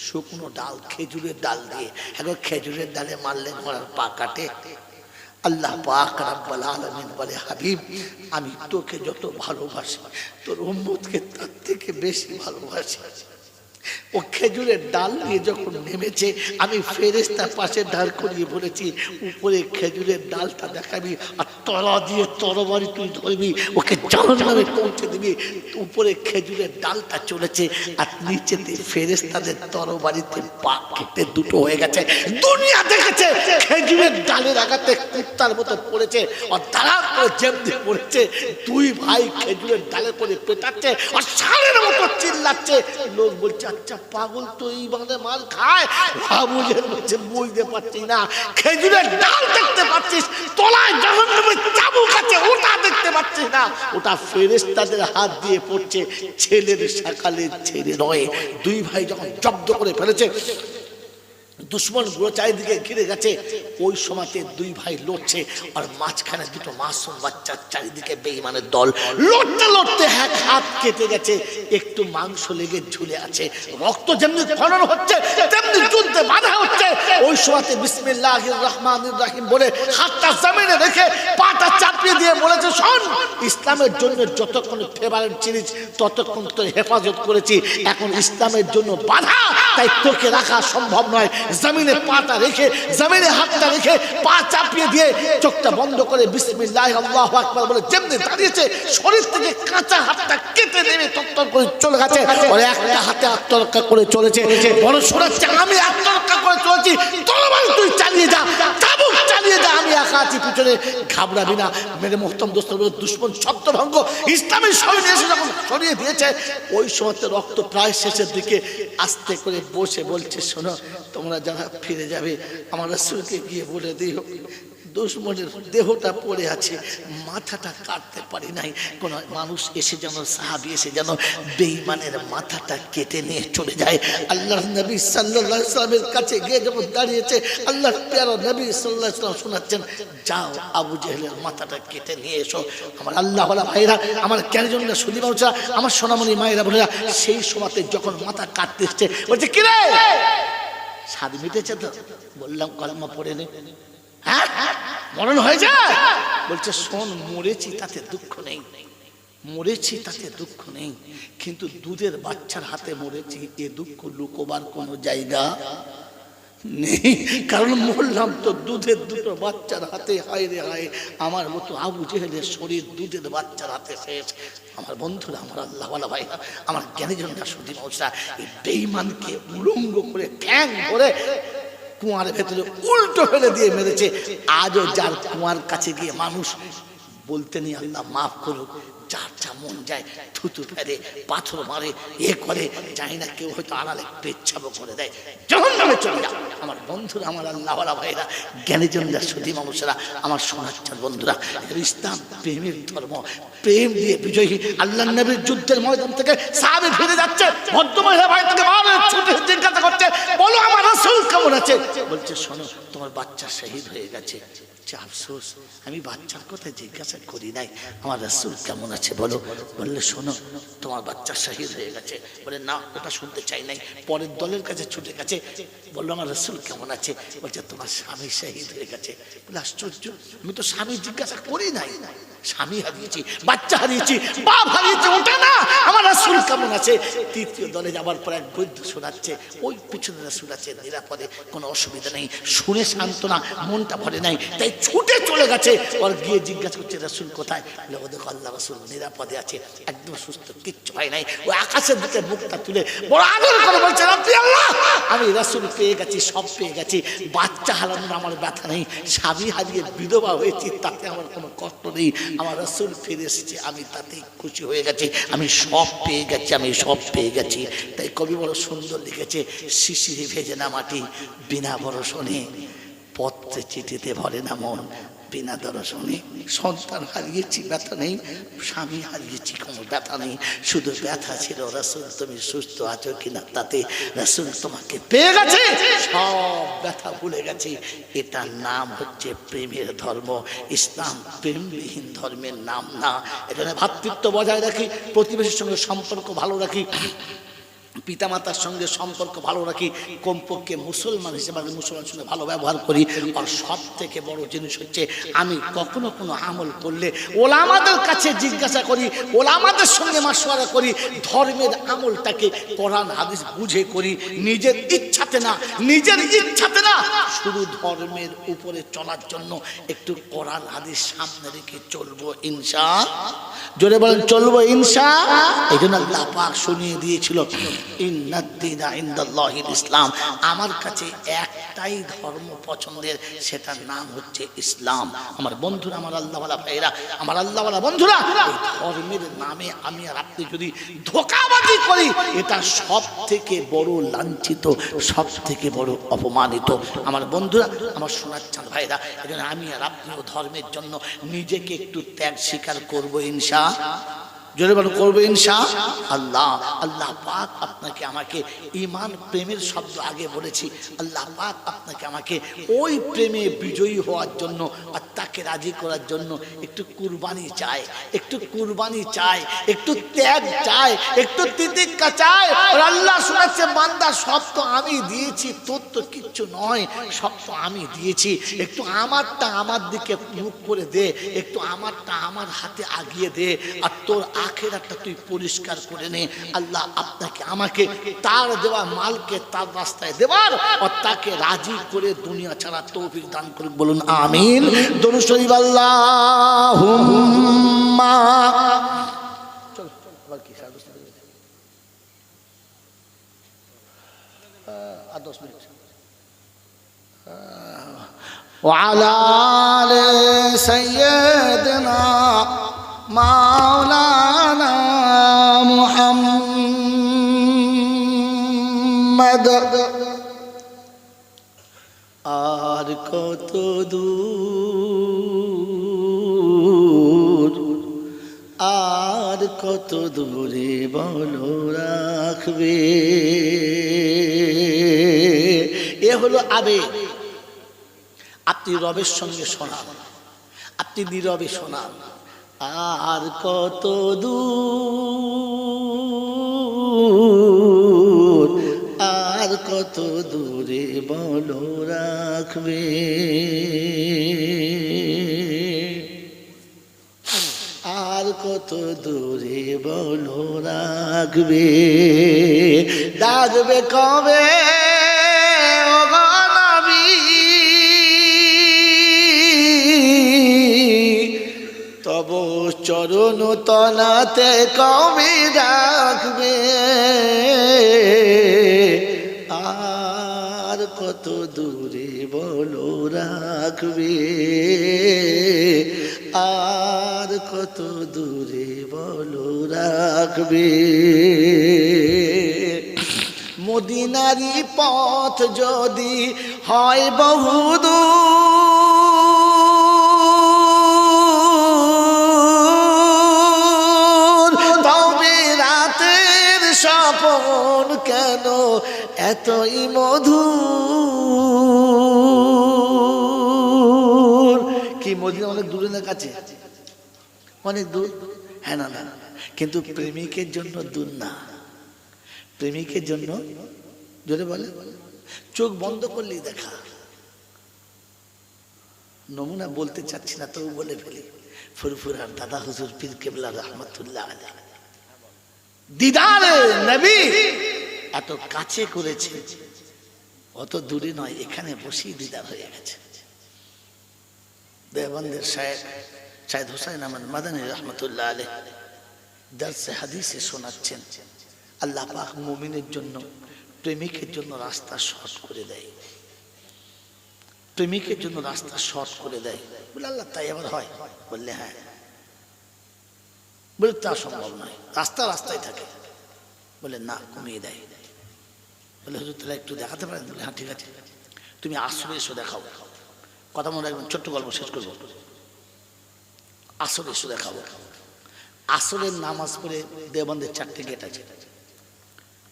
শুকনো ডাল, খেজুরের ডাল দিয়ে। এখন খেজুরের ডালে মারলে ঘোড়ার পা কাটে? আল্লাহ পাক রব্বুল আলামিন বলে, হাবিব আমি তোকে যত ভালোবাসি তোর উম্মতকে তার থেকে বেশি ভালোবাসি। ও খেজুরের ডাল নিয়ে যখন নেমেছে, আমি ফেরেশতার পাশে দাঁড় করিয়ে বলেছি, উপরে খেজুরের ডালটা দেখাবি আর তলা দিয়ে তরবারি তুই ধরবি, ওকে জাহান্নামে পৌঁছে দিবি। উপরে খেজুরের ডালটা চলেছে আর নিচেতে ফেরেশতাদের তরবারিতে পা কেটে দুটো হয়ে গেছে। দুনিয়া দেখেছে খেজুরের ডালের আঘাতে কুত্তার মতো পড়েছে, আর তারা করে যেমনি পড়েছে, দুই ভাই খেজুরের ডালে করে পেটাচ্ছে আর ষাঁড়ের মতো চিল্লাচ্ছে। লোক বলছে আচ্ছা পাগল তো এইভাবে মাল খায়? আবু জেহেল বলছে বুঝতে পারছি না, খেজুরের ডাল দেখতে পাচ্ছিস, তলায় জাহান্নামের চাবুক আছে ওটা দেখতে পাচ্ছিস না? ওটা ফেরেশতাদের হাত দিয়ে পড়ছে, ছেলের সকালে ছেলে নয়। দুই ভাই যখন জব্দ করে ফেলেছে, দুশ্মন গুলো চারিদিকে ঘিরে গেছে, ওই সময়তে দুই ভাই লড়ছে, আর মাঝখানে দুটো মাসুম বাচ্চা, চারিদিকে বেঈমানের দল। লড়তে লড়তে এক হাত কেটে গেছে, একটু মাংস লেগে ঝুলে আছে, রক্ত যেমনি খনন হচ্ছে তেমনি যুদ্ধে বাধা হচ্ছে। ওই সময়তে বিসমিল্লাহির রহমানির রহিম বলে হাতটা জমিনে রেখে পাটা চাপিয়ে দিয়ে বলেছে, শোন, ইসলামের জন্য যতক্ষণ ফেভারিট জিনিস ততক্ষণ তোর হেফাজত করেছি, এখন ইসলামের জন্য বাধা, তাই তোকে রাখা সম্ভব নয়। জমিনে পাটা রেখে, জমিনে হাতটা রেখে পা চাপিয়ে দিয়ে চোখটা বন্ধ করে বিসমিল্লাহ আল্লাহু আকবার বলে যেমনি দাঁড়িয়েছে, শরীর থেকে কাঁচা হাতটা কেটে নেমে তত্তর করে চলে গেছে। আর একটা হাতে আত্মরক্ষা করে চলেছে, বড় শোনাচ্ছে আমি আত্মরক্ষা করে চলেছি, তরবারি তুই চালিয়ে যা, চাবুক চালিয়ে যা, আমি একা আছি পিছনে, ঘাবড়াবি না। মেরে মোহতরম দোস্ত, দুশমন ছত্রভঙ্গ, ইসলামের সৈন্য এসে যখন সরিয়ে দিয়েছে, ওই সময় রক্ত প্রায় শেষের দিকে আস্তে করে বসে বলছে, শোনো তোমরা যারা ফিরে যাবে আমার রাসূলকে গিয়ে বলে দিও দুশমনের দেহটা পড়ে আছে, মাথাটা কাটতে পারি নাই, কোন মানুষ এসে যেন, সাহাবী এসে যেন বেঈমানের মাথাটা কেটে নিয়ে চলে যায়। আল্লাহর নবী সাল্লাল্লাহু আলাইহি ওয়াসাল্লামের কাছে গিয়ে যখন দাঁড়িয়েছে, আল্লাহর প্যারা নবী সাল্লাল্লাহু আলাইহি ওয়াসাল্লাম শোনাচ্ছেন, যাও আবু জেহেলের মাথাটা কেটে নিয়ে এসো। আমার আল্লাহওয়ালা ভাইরা, আমার জ্ঞানীজনরা, সুধী বাউচা, আমার সোনামণি মায়েরা বোনেরা, সেই সময়তে যখন মাথা কাটতে এসছে, বলছে কি রে স্বাদ মিটেছে তো? বললাম কলমা পড়ে নে। হ্যাঁ মরণ হয়ে যায়? বলছে শোন, মরেছি তাতে দুঃখ নেই, মরেছি তাতে দুঃখ নেই, কিন্তু দুধের বাচ্চার হাতে মরেছি, এ দুঃখ লুকোবার কোনো জায়গা নেই, কারণ মরলাম তো দুধের দুটো বাচ্চার হাতে। হায় রে হায়, আমার মতো আবু জেহেলের শরীর দুধের বাচ্চার হাতে শেষ। আমার বন্ধুরা, আমার আল্লাহওয়ালা ভাইরা, আমার জ্ঞানীজনরা, সুধী মৌসা, এই বেঈমানকে উলঙ্গ করে ঠ্যাং ধরে কুয়ার ভেতরে উল্টো ফেলে দিয়ে মেরেছে। আজও যার কুয়ার কাছে গিয়ে মানুষ বলতে নেই আল্লাহ মাফ করুক, যার যা মন যায় থুতু ফেলে, পাথর মারে, এ করে, জানি না কেউ হয়তো আড়ালে পেচ্ছাবো করে দেয়, জাহান্নামে চলে যায়। আমার বন্ধুরা, আমার আল্লাহওয়ালা ভাইরা, জ্ঞানীজনরা, সুধী মানুষেরা, আমার সোনাচ্চার বন্ধুরা, ইসলাম প্রেমের ধর্ম, প্রেম দিয়ে বিজয়ী। আল্লাহ নবীর যুদ্ধের ময়দান থেকে সাহাবী ফিরে যাচ্ছে, ভদ্রমহিলা ভাই থেকে ছুটে জিজ্ঞাসা করছে, বলো আমার রাসূল কেমন আছে? বলছে শোনো, তোমার বাচ্চা শহীদ হয়ে গেছে। আফসোস, আমি বাচ্চার কথা জিজ্ঞাসা করি নাই, আমার রাসূল কেমন আছে বলো। বললে শোনো, তোমার বাচ্চা শহীদ হয়ে গেছে। বলে না, ওটা শুনতে চাই নাই। পরের দলের কাছে ছুটে গেছে, বললো আমার রাসূল কেমন আছে? বলছে তোমার স্বামী শহীদ হয়ে গেছে। বলে আশ্চর্য, আমি তো স্বামী জিজ্ঞাসা করি নাই, স্বামী হারিয়েছি, বাচ্চা হারিয়েছি, বাপ হারিয়েছি, ওটা না, আমার রাসূল কেমন আছে। তৃতীয় দলে যাবার পর এক বৈদ্য শোনাচ্ছে, ওই পিছনে রাসূল আছে, নিরাপদে, কোনো অসুবিধা নেই। শুনে সান্ত্বনা, মনটা ভরে নাই, তাই ছুটে চলে গেছে। ওর গিয়ে জিজ্ঞাসা করছে রাসূল কোথায়? বলে ও দেখো আল্লাহ রাসূল নিরাপদে আছে, একদম সুস্থ, কিচ্ছু হয় নাই। ও আকাশের দিকে মুখটা তুলে বড় আদর করে বলছে, রাব্বি আল্লাহ, আমি রাসূল পেয়ে গেছি, সব পেয়ে গেছি। বাচ্চা হারানোর আমার ব্যথা নেই, স্বামী হারিয়ে বিধবা হয়েছি তাতে আমার কোনো কষ্ট নেই। আমার রাসূল ফিরে এসেছে, আমি তাতেই খুশি হয়ে গেছি। আমি সব পেয়ে গেছি, আমি সব পেয়ে গেছি। তাই কবি বড় সুন্দর লিখেছে, শিশিরে ভেজে না মাটি, বিনা বরষণে পত্রে চিঠিতে ভরে না মন, বিনা দর্শনে। সন্তান হারিয়েছি, ব্যথা নেই, স্বামী হারিয়েছি, কোনো ব্যথা নেই, শুধু ব্যথা ছিল রাসূল তুমি সুস্থ আছো কিনা তাতে। রাসূল তোমাকে পেয়ে গেছে, সব ব্যথা ভুলে গেছে। এটার নাম হচ্ছে প্রেমের ধর্ম। ইসলাম প্রেমবিহীন ধর্মের নাম না। এখানে ভ্রাতৃত্ব বজায় রাখি, প্রতিবেশীর সঙ্গে সম্পর্ক ভালো রাখি, পিতামাতার সঙ্গে সম্পর্ক ভালো রাখি, কমপক্ষে মুসলমান হিসেবে মুসলমানের সঙ্গে ভালো ব্যবহার করি। আর সব থেকে বড় জিনিস হচ্ছে, আমি কখনো কোনো আমল করলে ওলামাদের কাছে জিজ্ঞাসা করি, ওলামাদের সঙ্গে মাশওয়ারা করি, ধর্মের আমলটাকে কোরআন হাদিস বুঝে করি, নিজের ইচ্ছাতে না, নিজের ইচ্ছাতে না, শুধু ধর্মের উপরে চলার জন্য একটু কোরআন হাদিস সামনে রেখে চলবো ইনশাআল্লাহ। জোরে বলেন চলবো ইনশাআল্লাহ। এই জন্য আল্লাহ পাক শুনিয়ে দিয়েছিল, ইন্নাদ-দীনা ইনদাল্লাহিল ইসলাম, আমার কাছে একটাই ধর্ম পছন্দের, সেটার নাম হচ্ছে ইসলাম। আমার বন্ধুরা, আমার আল্লাহওয়ালা ভাইরা, আমার আল্লাহওয়ালা বন্ধুরা, এই ধর্মের নামে আমি আর আপনি যদি ধোঁকাবাজি করি, এটা সব থেকে বড় লাঞ্ছিত, সব থেকে বড় অপমানিত। আমার বন্ধুরা, আমার সোনার চাঁদ ভাইরা, এজন্য আমি আর আপনিও ধর্মের জন্য নিজেকে একটু ত্যাগ স্বীকার করবো ইনশাআল্লাহ। জোরে বলো করবো ইনশাআল্লাহ। আল্লাহ পাক আপনাকে আমাকে ঈমান প্রেমের শব্দ আগে বলেছি, আল্লাহ পাক আপনাকে আমাকে ওই প্রেমে বিজয়ী হওয়ার জন্য আর তাকে রাজি করার জন্য একটু কুরবানি চায়, একটু কুরবানি চায়, একটু ত্যাগ চায়, একটু তিতিক্ষা চায়। আর আল্লাহ শোনাচ্ছে, বান্দা সব তো আমি দিয়েছি, তোর তো কিচ্ছু নয়, সব তো আমি দিয়েছি, একটু আমারটা আমার দিকে মুখ করে দে, একটু আমারটা আমার হাতে আগিয়ে দে, আর তোর আখিরাতটা তুই পরিষ্কার করে নে। আল্লাহ আপনাকে আমাকে তার দেওয়া মালকে তার রাস্তায় দেওয়ার আর তাকে রাজি করে দুনিয়া ছাড়া তৌফিক দান করুন, বলুন আমিন। দরুদ শরীফ আল্লাহুম্মা। চল আবার কি 10 মিনিট। ওয়ালা আলি সাইয়্যিদিনা মাওলানা মুহাম্মদ। আর কত দূর, আর কত দূরে বলো রাখবে। এ হলো আবেগ। আপনি রবের সঙ্গে শোনান, আপনি নীরবে শোনান, আর কত দূর, আর কত দূরে বলো রাখবে। আর কত দূরে বলো রাখবে। ডাকবে কবে ও নবী, তব চরণ তলাতে কবে রাখবে। আর কত দূরে বলো রাখবে। আর কত দূরে বলো রাখবে। মদিনারি পথ যদি হয় বহুদূর, তবে রাতের স্বপন কেন এতই মধুর। কি মদিনা অনেক দূরে না কাছে? অনেক দূর, হ্যাঁ না না, কিন্তু প্রেমিকের জন্য দূর না। প্রেমিকের জন্য জোরে বলে, চোখ বন্ধ করলেই দেখা। নমুনা বলতে চাচ্ছি না, তবু বলে ফেলি। ফুরফুরার দাদা হুজুর পীর কেবলা রহমতুল্লাহ আলাইহি দিদারে নবী এত কাছে করেছে, অত দূরে নয়, এখানে বসেই দিদার হয়ে গেছে। দেওবন্দের শাহেদ হুসাইন আহমদ মাদানী রহমতুল্লাহ আলাইহ দরসে হাদিসে শোনাচ্ছেন, আল্লাহ পাক মুমিনের জন্য, প্রেমিকের জন্য রাস্তা শর্ট করে দেয়, প্রেমিকের জন্য রাস্তা শর্ট করে দেয়। বলে আল্লাহ তাই আবার হয়? বললে হ্যাঁ। বলে তা সম্ভব নয়, রাস্তা রাস্তায় থাকে। বলে না, কমিয়ে দেয়। বলে হুজুর তাহলে একটু দেখাতে পারেন? বলে হ্যাঁ ঠিক আছে, তুমি আসরে এসো দেখাও। কথা মনে রাখবেন, ছোট্ট গল্প শেষ করবো। আসরে এসো দেখাবো। আসরের নামাজ পড়ে দেওবন্দের 4টে গেট আছে,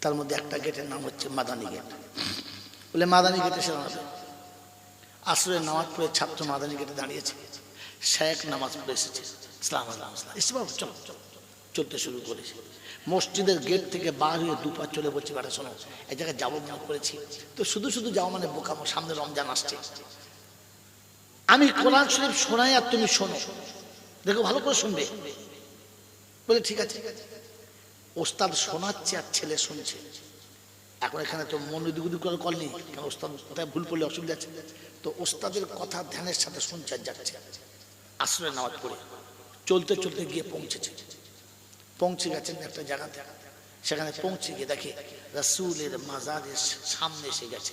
তার মধ্যে একটা গেটের নাম হচ্ছে মাদানী গেট। বলে মাদানী গেটে এসে দাঁড়াবে। আসরের নামাজ পড়ে ছাত্র মাদানী গেটে দাঁড়িয়েছে, শেখ নামাজ পড়ে এসেছে, ইসলাম এসে বাবু চল, চলতে শুরু করেছে। মসজিদের গেট থেকে বার হয়ে দুপা চলে বলছে, বেটা শোনো, এক জায়গায় যাবো মনে করেছি, তো শুধু শুধু যাও মানে বোকামো, সামনে রমজান আসছে, আমি কোরআন শরীফ শোনাই আর তুমি শোনো, দেখো ভালো করে শুনবে। বলে ঠিক আছে। ওস্তাদ শোনাচ্ছে আর ছেলে শুনছে। এখন এখানে তো মন উদিগুদি করে কল নেই, কারণ ওস্তাদ কোথায় ভুল করলে অসুবিধা আছে। তো ওস্তাদের কথা ধ্যানের সাথে শুনছে আর যাচ্ছে। আসরের নামাজ পড়ে চলতে চলতে গিয়ে পৌঁছে গেছেন একটা জায়গাতে। সেখানে পৌঁছে গিয়ে দেখে রাসূলের মাজারের সামনে এসে গেছে।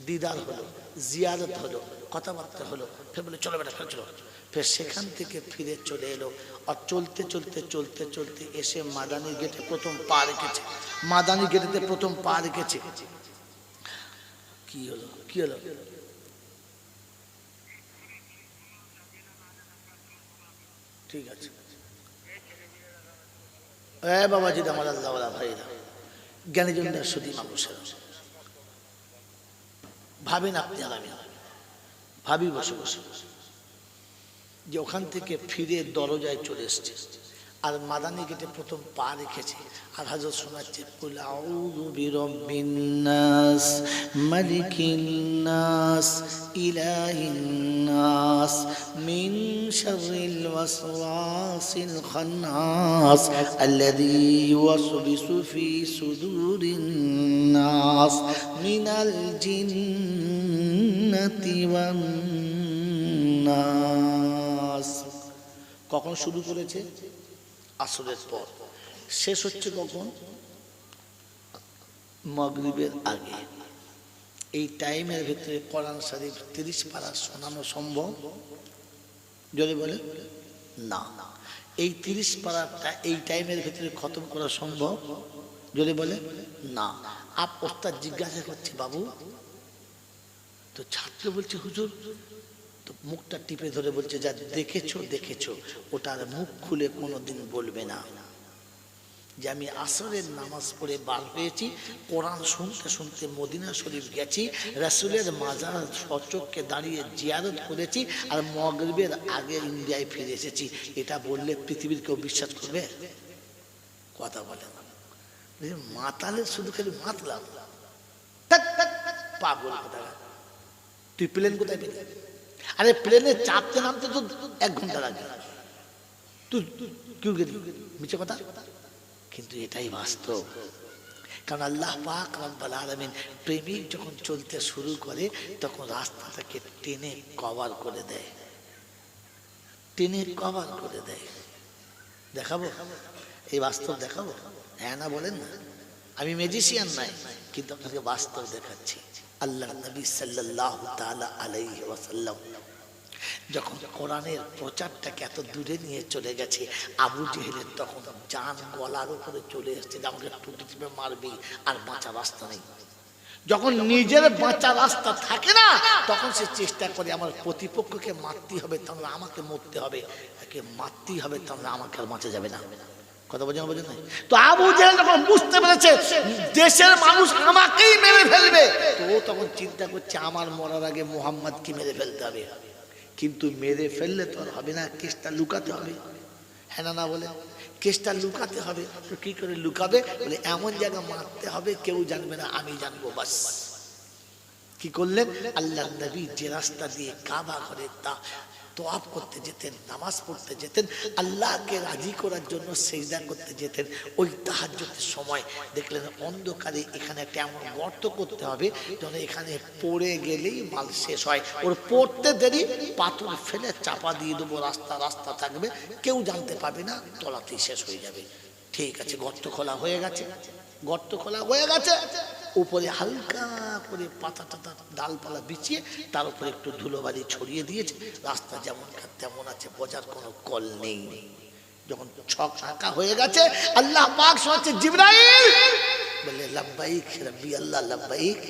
দিদার হলো, জিয়ারত হলো, কথাবার্তা হলো। ফের বলে চলো বেটা, ফের চলো। ফের সেখান থেকে ফিরে চলে এলো। আর চলতে চলতে চলতে চলতে এসে মাদানী গেটে প্রথম পা রেখেছে। মাদানী গেটেতে প্রথম পা রেখেছে। কি হলো? কি হলো? ঠিক আছে বাবাজি, আমার আল্লাহ ভাইরা, জ্ঞানীজনরা শুধু মানুষের ভাবেন আপনি আর আমি ভাবি বসে বসে যে ওখান থেকে ফিরে দরজায় চলে এসছে, আর মাদানী গেটে প্রথম পা রেখেছে। আর হযরত শোনাচ্ছে, কুল আউযু বিরাব্বিন নাস মালিকিন নাস ইলাহিন নাস মিন শাররিল ওয়াসওয়াসিল খান্নাস আল্লাযী ইউওয়াসবিসু ফি সুদুরিন নাস মিনাল জিন্নাতি ওয়ান নাস। কখন শুরু করেছে? আসরের পর। শেষ হচ্ছে কখন? মাগরিবের আগে। এই টাইমের ভিতরে কোরআন শরীফ 30 পারা শোনানো সম্ভব? যদি বলে না। এই 30 পারাটা এই টাইমের ভিতরে খতম করা সম্ভব? যদি বলে না। ওস্তাদ জিজ্ঞাসা করছে, বাবু তো ছাত্র বলছে, হুজুর, তো মুখটা টিপে ধরে বলছে, যা দেখেছো দেখেছো, ওটার মুখ খুলে কোনোদিন বলবে না যে আমি আসরের নামাজ পড়ে বার হয়েছি, কোরআন শুনতে শুনতে মদিনা শরীফ গেছি, রাসূলের মাজার সচক্ষে দাঁড়িয়ে জিয়ারত করেছি, আর মাগরিবের আগে ইন্ডিয়ায় ফিরে এসেছি। এটা বললে পৃথিবীর কেউ বিশ্বাস করবে? কথা বলে না। মাতালে শুধু খালি মাতলাম, পাগল কোথায়। তুই প্লেন কোথায় পেলি? আরে প্লেনে চাপতে নামতে তো 1 ঘন্টা লাগে, তুই কেউ গেলি মিছে কথা। কিন্তু এটাই বাস্তব। কারণ আল্লাহ পাক রব্বুল আলামিন প্রেমিক যখন চলতে শুরু করে তখন রাস্তাটাকে টেনে কভার করে দেয়, টেনে কভার করে দেয়। দেখাবো এই বাস্তব, দেখাবো? হ্যাঁ না বলেন না? আমি ম্যাজিশিয়ান নাই, কিন্তু আপনাকে বাস্তব দেখাচ্ছি। আল্লাহ নবী সাল্লাল্লাহু তাআলা আলাইহি ওয়াসাল্লাম যখন কোরআনের প্রচারটাকে এত দূরে নিয়ে চলে গেছে, আবু জেহেলের তখন জান গলার উপরে চলে এসেছে, আমাকে টুটি টিপে মারবি, আর বাঁচার রাস্তা নেই। যখন নিজের বাঁচার রাস্তা থাকে না, তখন সে চেষ্টা করে আমার প্রতিপক্ষকে মারতে হবে, তাহলে আমাকে মরতে হবে, একে মারতেই হবে, তাহলে আমাকে আর বাঁচা যাবে না। কথা বোঝেন বোঝেন? তো আবু জেহেল যখন বুঝতে পেরেছে দেশের মানুষ আমাকেই মেরে ফেলবে, তো ও তখন চিন্তা করছে আমার মরার আগে মুহাম্মদকে মেরে ফেলতে হবে। কিন্তু মেরে ফেললে তো আর হবে না, কেসটা লুকাতে হবে। হ্যাঁ না বলে? কেসটা লুকাতে হবে। তো কি করে লুকাবে? বলে এমন জায়গা মারতে হবে কেউ জানবে না, আমি জানবো, বাস। কি করলেন? আল্লাহ নবী যে রাস্তা দিয়ে কাবা ঘরে তোয়াফ করতে যেতেন, নামাজ পড়তে যেতেন, আল্লাহকে রাজি করার জন্য সিজদা করতে যেতেন, ওই তাহাজ্জুদের সময় দেখলেন অন্ধকারে এখানে একটা এমন গর্ত করতে হবে যেন এখানে পড়ে গেলেই মাল শেষ হয়। ওর পড়তে দেরি, পাথর ফেলে চাপা দিয়ে দেবো, রাস্তা থাকবে, কেউ জানতে পারবে না, তলাতেই শেষ হয়ে যাবে। ঠিক আছে, গর্ত খোলা হয়ে গেছে, উপরে হালকা করে পাতা ডালপালা বিছিয়ে তার উপরে একটু ধুলোবালি ছড়িয়ে দিয়েছে। রাস্তা যেমন তেমন আছে, বোঝার কোনো কল নেই। যখন ছক আঁকা হয়ে গেছে, আল্লাহ পাক শোনাচ্ছে, জিবরাইল বললে লাব্বাইক রাব্বি আল্লাহ লাব্বাইক।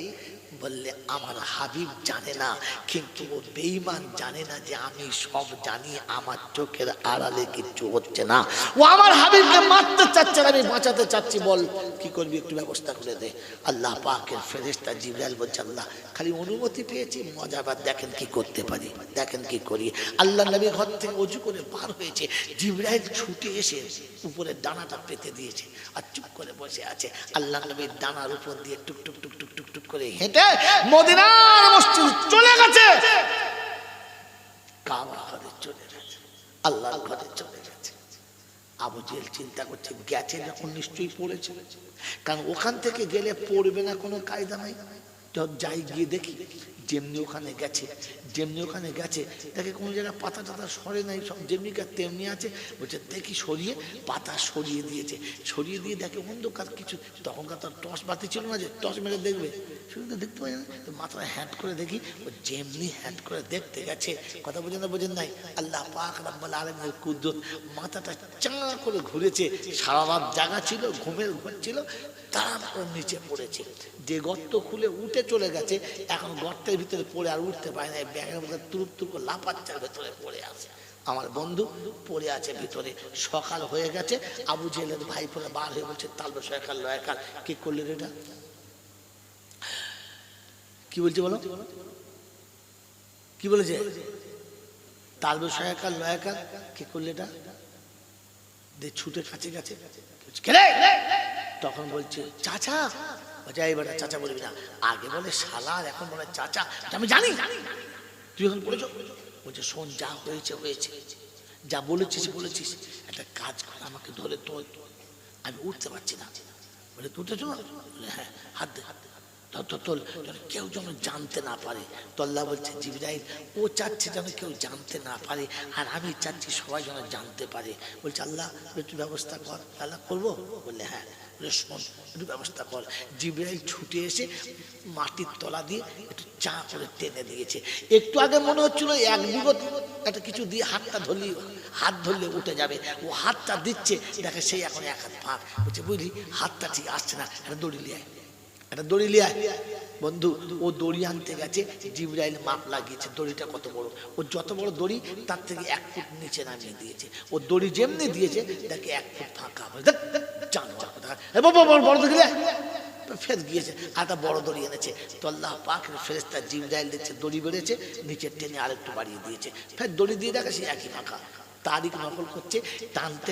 বললে আমার হাবিব জানে না, কিন্তু ও বেঈমান জানে না যে আমি সব জানি, আমার চোখের আড়ালে কিচ্ছু হচ্ছে না। ও আমার হাবিবকে মারতে চাচ্ছে, আমি বাঁচাতে চাচ্ছি, বল কি করবি, একটু ব্যবস্থা করে দে। আল্লাহ পাকের ফেরেশতা জিবরাইল বলছে, আল্লাহ খালি অনুমতি পেয়েছি, মজাবাদ দেখেন কি করতে পারি, দেখেন কি করি। আল্লাহ নবী ঘর থেকে ওযু করে বার হয়েছে, জিবরাইল ছুটে এসে উপরে ডানাটা পেতে দিয়েছে আর চুপ করে বসে আছে। আল্লাহ নবীর ডানার উপর দিয়ে টুক টুক টুক টুক টুক টুক করে হেঁটে মদিনার মসজিদ চলে গেছে, কাবা ঘরে চলে গেছে, আল্লাহর ঘরে চলে গেছে। আবু জেহেল চিন্তা করছে, গেছে যখন নিশ্চয়ই পড়েছে, কারণ ওখান থেকে গেলে পড়বে না কোনো কায়দা নাই। যাই গিয়ে দেখি যেমনি ওখানে গেছে দেখে কোনো জায়গায় পাতা টাতা সরে নাই, সব যেমনি তেমনি আছে। বলছে দেখি সরিয়ে পাতা সরিয়ে দিয়ে দেখে অন্ধকার কিছু, তখনকার তো টর্চ বাতি ছিল না যে টর্চ মেরে দেখবে, শুধু তো দেখতে পাই না। তো মাথায় হ্যাট করে দেখি, ও যেমনি হ্যাট করে দেখতে গেছে, কথা বোঝেন নাই, আল্লাহ পাক রব্বুল আলামিনের কুদরত, মাথাটা চাঁ করে ঘুরেছে। সারা রাত জাগা ছিল, ঘুমের ঘর ছিল, তার নিচে পড়েছে। যে গর্ত খুলে উঠে চলে গেছে, এখন গর্তের ভিতরে পড়ে আর উঠতে পারে না, ব্যাগের মধ্যে তুরুপ করে লাফাচ্ছার ভেতরে পড়ে আছে। আমার বন্ধু পড়ে আছে ভিতরে। সকাল হয়ে গেছে, আবু জেহেলের ভাই ফোনে বার হয়ে বলছে, তালবে সয়কাল লয়কাল, কি করলেন এটা? কি বলছে বলো, কি বলেছে? তালবে সয়কাল লয়কাল, কি করলে এটা? ছুটে কাছে গেছে, তখন বলছে চাচা। এবার চাচা বলবি না, আগে বলে শালা, এখন বলে চাচা, আমি জানি তুই এখন বলেছ। বলছে শোন, যা হয়েছে, যা বলেছিস, একটা কাজ কর, আমাকে ধরে তোল, আমি উঠতে পারছি না। বলে তুলতে চল, বলে হ্যাঁ, হাত দে, তোল, কেউ যেন জানতে না পারে। তো আল্লাহ বলছে, জিবরাইল ও চাচ্ছে যেন কেউ জানতে না পারে, আর আমি চাচ্ছি সবাই যেন জানতে পারে। বলছে আল্লাহ একটু ব্যবস্থা কর। আল্লাহ করবো? বললে হ্যাঁ। শোন, একটু ব্যবস্থা কর। জিবরাইল ছুটে এসে মাটির তলা দিয়ে একটু চা করে টেনে দিয়েছে। একটু আগে মনে হচ্ছিল এক বিগত একটা কিছু দিয়ে হাত ধরলে উঠে যাবে, ও হাতটা দিচ্ছে, দেখে সেই এখন এক হাত ফাঁক। বলছে বুঝলি, হাতটা ঠিক আসছে না, একটা দড়ি লিয়ে আয়। বন্ধু, ও দড়ি আনতে গেছে, জিবরাইল মাপ লাগিয়েছে দড়িটা কত বড়। ও যত বড় দড়ি তার থেকে 1 ফুট নিচে নামিয়ে দিয়েছে। ও দড়ি যেমনি দিয়েছে দেখে 1 ফুট ফাঁকা। বড় দড়ি ফের গিয়েছে, একটা বড় দড়ি এনেছে। তো আল্লাহ পাকের ফেরেশতা জিবরাইল দেখছে দড়ি বেড়েছে, নিচে টেনে আরেকটু বাড়িয়ে দিয়েছে। ফের দড়ি দিয়ে দেখে সে একই ফাঁকা। তারিখ নকল করছে, টানতে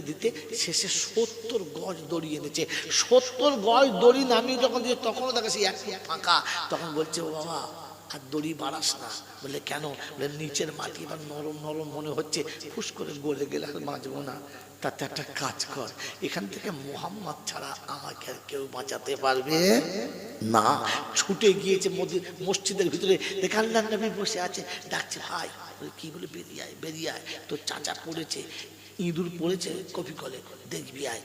দিতে শেষে 70 গজ দড়ি এনেছে। 70 গজ দড়ি নামিয়ে যখন দিয়ে তখনও দেখে সে এক ফাঁকা। তখন বলছে, ও বাবা আর দড়ি বাড়াস না। বলে কেন? বলে নিচের মাটি এবার নরম মনে হচ্ছে, ফুস করে গলে গেলে আর বাঁচবো না। তাতে একটা কাজ কর, এখান থেকে মুহাম্মদ ছাড়া আমাকে আর কেউ বাঁচাতে পারবে না। ছুটে গিয়েছে মসজিদের ভিতরে, দেখে আল্লাহ নবী বসে আছে, ডাকছে ভাই। কি বলে, বেরিয়ে আয়, তোর চাচা পড়েছে, ইঁদুর পড়েছে কফি কলে, দেখবি আয়।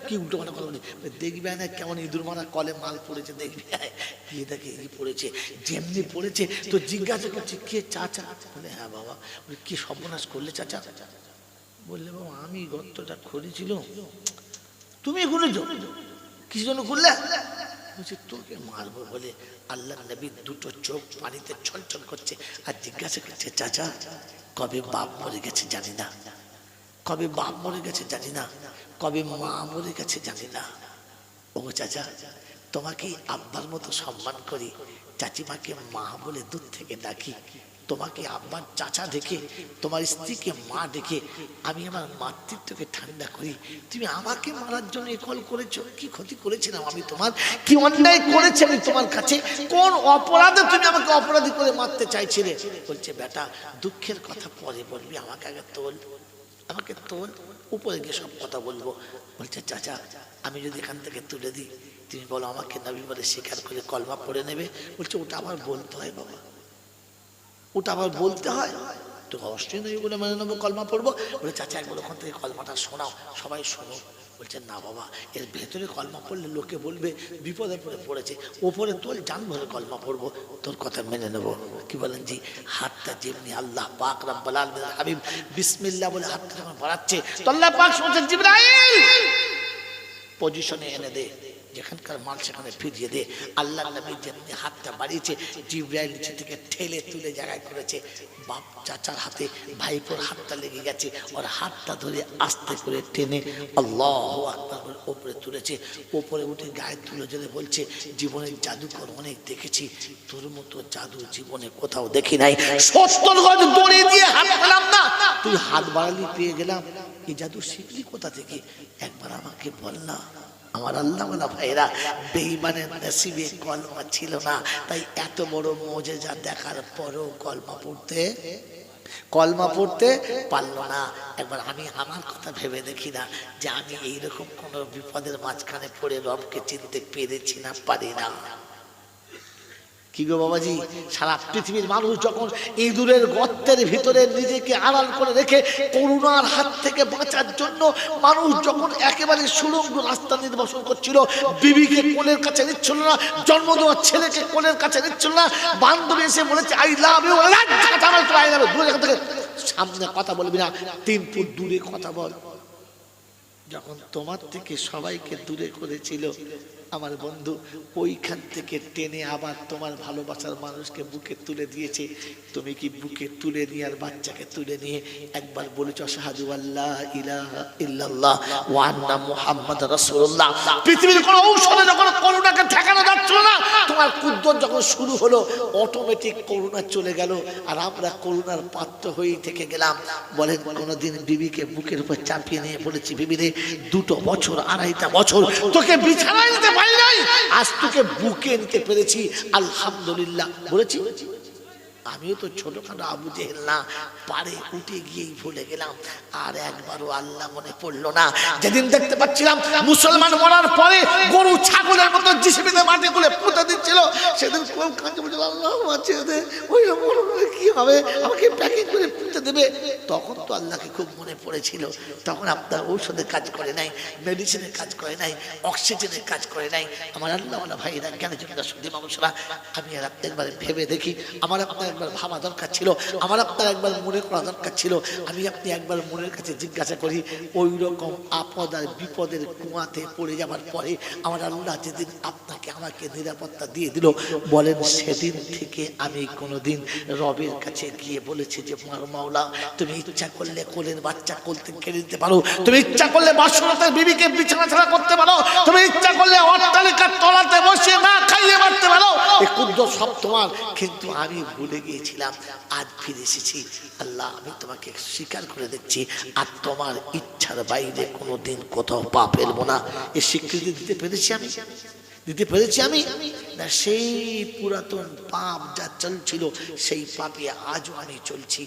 কি উল্টো পাল্টা কথা বলি, দেখবি আয় না, কেমন ইঁদুর মারা কলে মাল পড়েছে, দেখবি আয়। গিয়ে দেখে এই পড়েছে, যেমনি পড়েছে তো জিজ্ঞাসা করছে, কে চাচা? বলে হ্যাঁ বাবা। বলে কি সর্বনাশ করলে চাচা? বললে বাবা আমি গর্তটা খুঁড়েছিল। তুমি খুঁড়েছ? কিছু জন্য খুললে? বলছি তোকে মারবো বলে আল্লাহ নবীর 2টো চোখ পানিতে ছলছল করছে আর জিজ্ঞাসা করছে, চাচা কবে বাপ মরে গেছে জানি না, কবে বাপ মরে গেছে জানি না, কবে মা মরে গেছে জানি না। ও চাচা, তোমাকে আব্বার মতো সম্মান করি, চাচিমাকে মা বলে দূর থেকে ডাকি, তোমাকে আব্বার চাচা দেখে, তোমার স্ত্রীকে মা দেখে আমি আমার মাতৃত্বকে ঠান্ডা করি। তুমি আমাকে মারার জন্য কল করেছো, কি ক্ষতি করেছিলাম আমি তোমার? কি অন্যায় করেছি আমি তোমার কাছে? কোন অপরাধে তুমি আমাকে অপরাধী করে মারতে চাইছিলে? বলছে বেটা দুঃখের কথা পরে বলবি, আমাকে আগে তোল, আমাকে তোল, উপরে গিয়ে সব কথা বলবো। বলছে চাচা আমি যদি এখান থেকে তুলে দিই, তুমি বলো আমাকে নবী বলে স্বীকার করে কলমা পড়ে নেবে? বলছে ওটা আবার বলতে হয় বাবা, ওটা আবার বলতে হয়? তো অবশ্যই নবী বলে মানে নেবো, কলমা পড়বো। বলে চাচা একবার ওখান থেকে কলমাটা শোনাও, সবাই শোনো। বলছে না বাবা, এর ভেতরে কলমা পড়লে লোকে বলবে বিপদে পড়ে পড়েছে, ওপরে তোল জান ভরে কলমা পড়বো, তোর কথা মেনে নেবো। কি বলেন জি? হাতটা যেমনি আল্লাহ পাক রব্বুল আলামিন হাবিব বিসমিল্লাহ বলে হাতটা যখন বাড়াচ্ছে, তো আল্লাহ পাক শুনছেন জিবরাইল পজিশনে এনে দে, যেখানকার মাল সেখানে ফিরিয়ে দে। আল্লাহ নবী যেমনি হাতটা বাড়িয়েছে, জিবরাইল নিচে থেকে ঠেলে তুলে জায়গায় করেছে। বাপ চাচার হাতে ভাইপোর হাতটা লেগে গেছে, ওর হাতটা ধরে আস্তে করে টেনে আল্লাহু আকবার বলে ওপরে তুলেছে। ওপরে উঠে গায়ে তুলে জেলে বলছে জীবনের জাদুকর অনেক দেখেছি, তোর মতো জাদু জীবনে কোথাও দেখি নাই। 70 গজ দড়ি দিয়ে হাত পেলাম না, তুই হাত বাড়ালি পেয়ে গেলাম। এই জাদু শিখলি কোথা থেকে? একবার আমাকে বল না। আমার আল্লাহওয়ালা ভাইরা, বেঈমানের নসিবে কলমা ছিল না, তাই এত বড় মুজিজা দেখার পরও কলমা পড়তে পারলো না। একবার আমি আমার কথা ভেবে দেখি না যে আমি এইরকম কোন বিপদের মাঝখানে পড়ে রবকে চিনতে পেরেছি না পারি না। কি গো বাবাজি, সারা পৃথিবীর মানুষ যখন ইঁদুরের গর্তের ভিতরে নিজেকে আড়াল করে রেখে করোনার হাত থেকে বাঁচার জন্য মানুষ যখন একেবারে সুড়ঙ্গ রাস্তা নির্বাচন করছিল, বিবিকে কোলের কাছে নিচ্ছিল না, জন্ম দেওয়া ছেলেকে কোলের কাছে নিচ্ছিল না, বান্ধবী এসে বলেছে আই লাভ ইউ, দূরে থেকে সামনে কথা বলবি না, 3 ফুট দূরে কথা বল। যখন তোমার থেকে সবাইকে দূরে করেছিল আমার বন্ধু, ওইখান থেকে টেনে আবার তোমার ভালোবাসার মানুষকে বুকে তুলে দিয়েছে। তুমি কি বুকে তুলে নিয়ে আর বাচ্চাকে তুলে নিয়ে একবার বলেছ আশহাদু আল্লা ইলাহা ইল্লাল্লাহ ওয়া আন্না মুহাম্মাদুর রাসূলুল্লাহ? পৃথিবীর কোনো ঔষধে যখন করোনাকে ঠেকানো যাচ্ছিল না, তোমার কুদ্দত যখন শুরু হলো, অটোমেটিক করোনা চলে গেল, আর আমরা করোনার পাত্র হয়েই থেকে গেলাম। বলেন কোনোদিন বিবিকে বুকের উপর চাপিয়ে নিয়ে বলেছি বিবি রে 2 বছর 2.5 বছর তোকে বিছানায় নিতে পারি নাই, আজ তোকে বুকে নিতে পেরেছি আলহামদুলিল্লাহ বলেছি? আমিও তো ছোটখাটো আবু জেহেল না, পারে উঠে গিয়েই ভুলে গেলাম, আর একবারও আল্লাহ মনে পড়লো না। যেদিন দেখতে পাচ্ছিলাম মুসলমান মরার পরে গরু ছাগলের মতো জিসিবিতে মাটি গুলে পুঁতে দিচ্ছিল, সেদিন খুব কাঁদতে বলছিল আল্লাহ বাঁচিয়ে দে, ওই কি হবে, আমাকে প্যাকিং করে পুঁতে দেবে। তখন তো আল্লাহকে খুব মনে পড়েছিল, তখন আপনার ঔষধের কাজ করে নাই, মেডিসিনের কাজ করে নাই, অক্সিজেনের কাজ করে নাই। আমার আল্লাহওয়ালা ভাইরা, জ্ঞানী জনতা শুধু মানুষরা, আমি আর আপনি একবার ভেবে দেখি, আমার আপনার একবার ভাবা দরকার ছিল, আমার আপনার একবার মনে করা দরকার ছিল। আমি আপনি একবার মনের কাছে জিজ্ঞাসা করি, ওই রকম আপদ আর বিপদের কুয়াতে পড়ে যাবার পরে আমার আল্লাহ যেদিন আপনাকে আমাকে নিরাপত্তা দিয়ে দিল, বলেন সেদিন থেকে আমি কোনোদিন রবের কাছে গিয়ে বলেছি যে মাওলা তুমি ইচ্ছা করলে কোলের বাচ্চা কোলতে কেড়ে দিতে পারো, তুমি ইচ্ছা করলে বাসরতের বিবিকে বিছানা ছাড়া করতে পারো, তুমি ইচ্ছা করলে অট্টালিকার তলাতে বসে না খাইয়ে মারতে পারো, এই কুদ্দুস সব তোমার। কিন্তু আমি ভুলে গিয়েছিলাম, আজ ফিরে এসেছি। আল্লাহ আমি তোমাকে স্বীকার করে দিচ্ছি, আর তোমার ইচ্ছার বাইরে কোনোদিন কোথাও পা ফেলবো না। এই স্বীকৃতি দিতে পেরেছি আমি না? সেই পুরাতন পাপ যা চলছিল, সেই পাপে আজও আমি চলছি।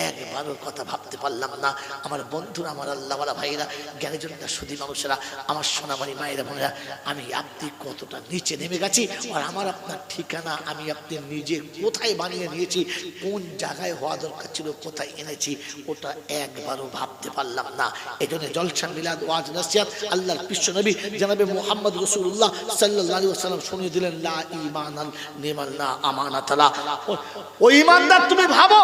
একবারও কথা ভাবতে পারলাম না। আমার বন্ধুরা, আমার আল্লাহওয়ালা ভাইয়েরা, জ্ঞানীজনরা, সুধী মানুষেরা, আমার সোনামারি মায়েরা বোনেরা, আমি আপনি কতটা নিচে নেমে গেছি, আর আমার আপনার ঠিকানা আমি আপনি নিজে কোথায় বানিয়ে নিয়েছি, কোন জায়গায় হওয়া দরকার ছিল কোথায় এনেছি, ওটা একবারও ভাবতে পারলাম না। এই জন্য জলসা মিলাদ ওয়াজ নসিহত আল্লাহর বিশ্ব নবী জনাবে মুহাম্মদ রাসূলুল্লাহ সাল্লাল্লাহু আলাইহি ওয়াসাল্লাম শুনিয়ে দিলেন, লা ঈমানাল লিমান লা আমানাত লা। ও ঈমানদার, তুমি ভাবো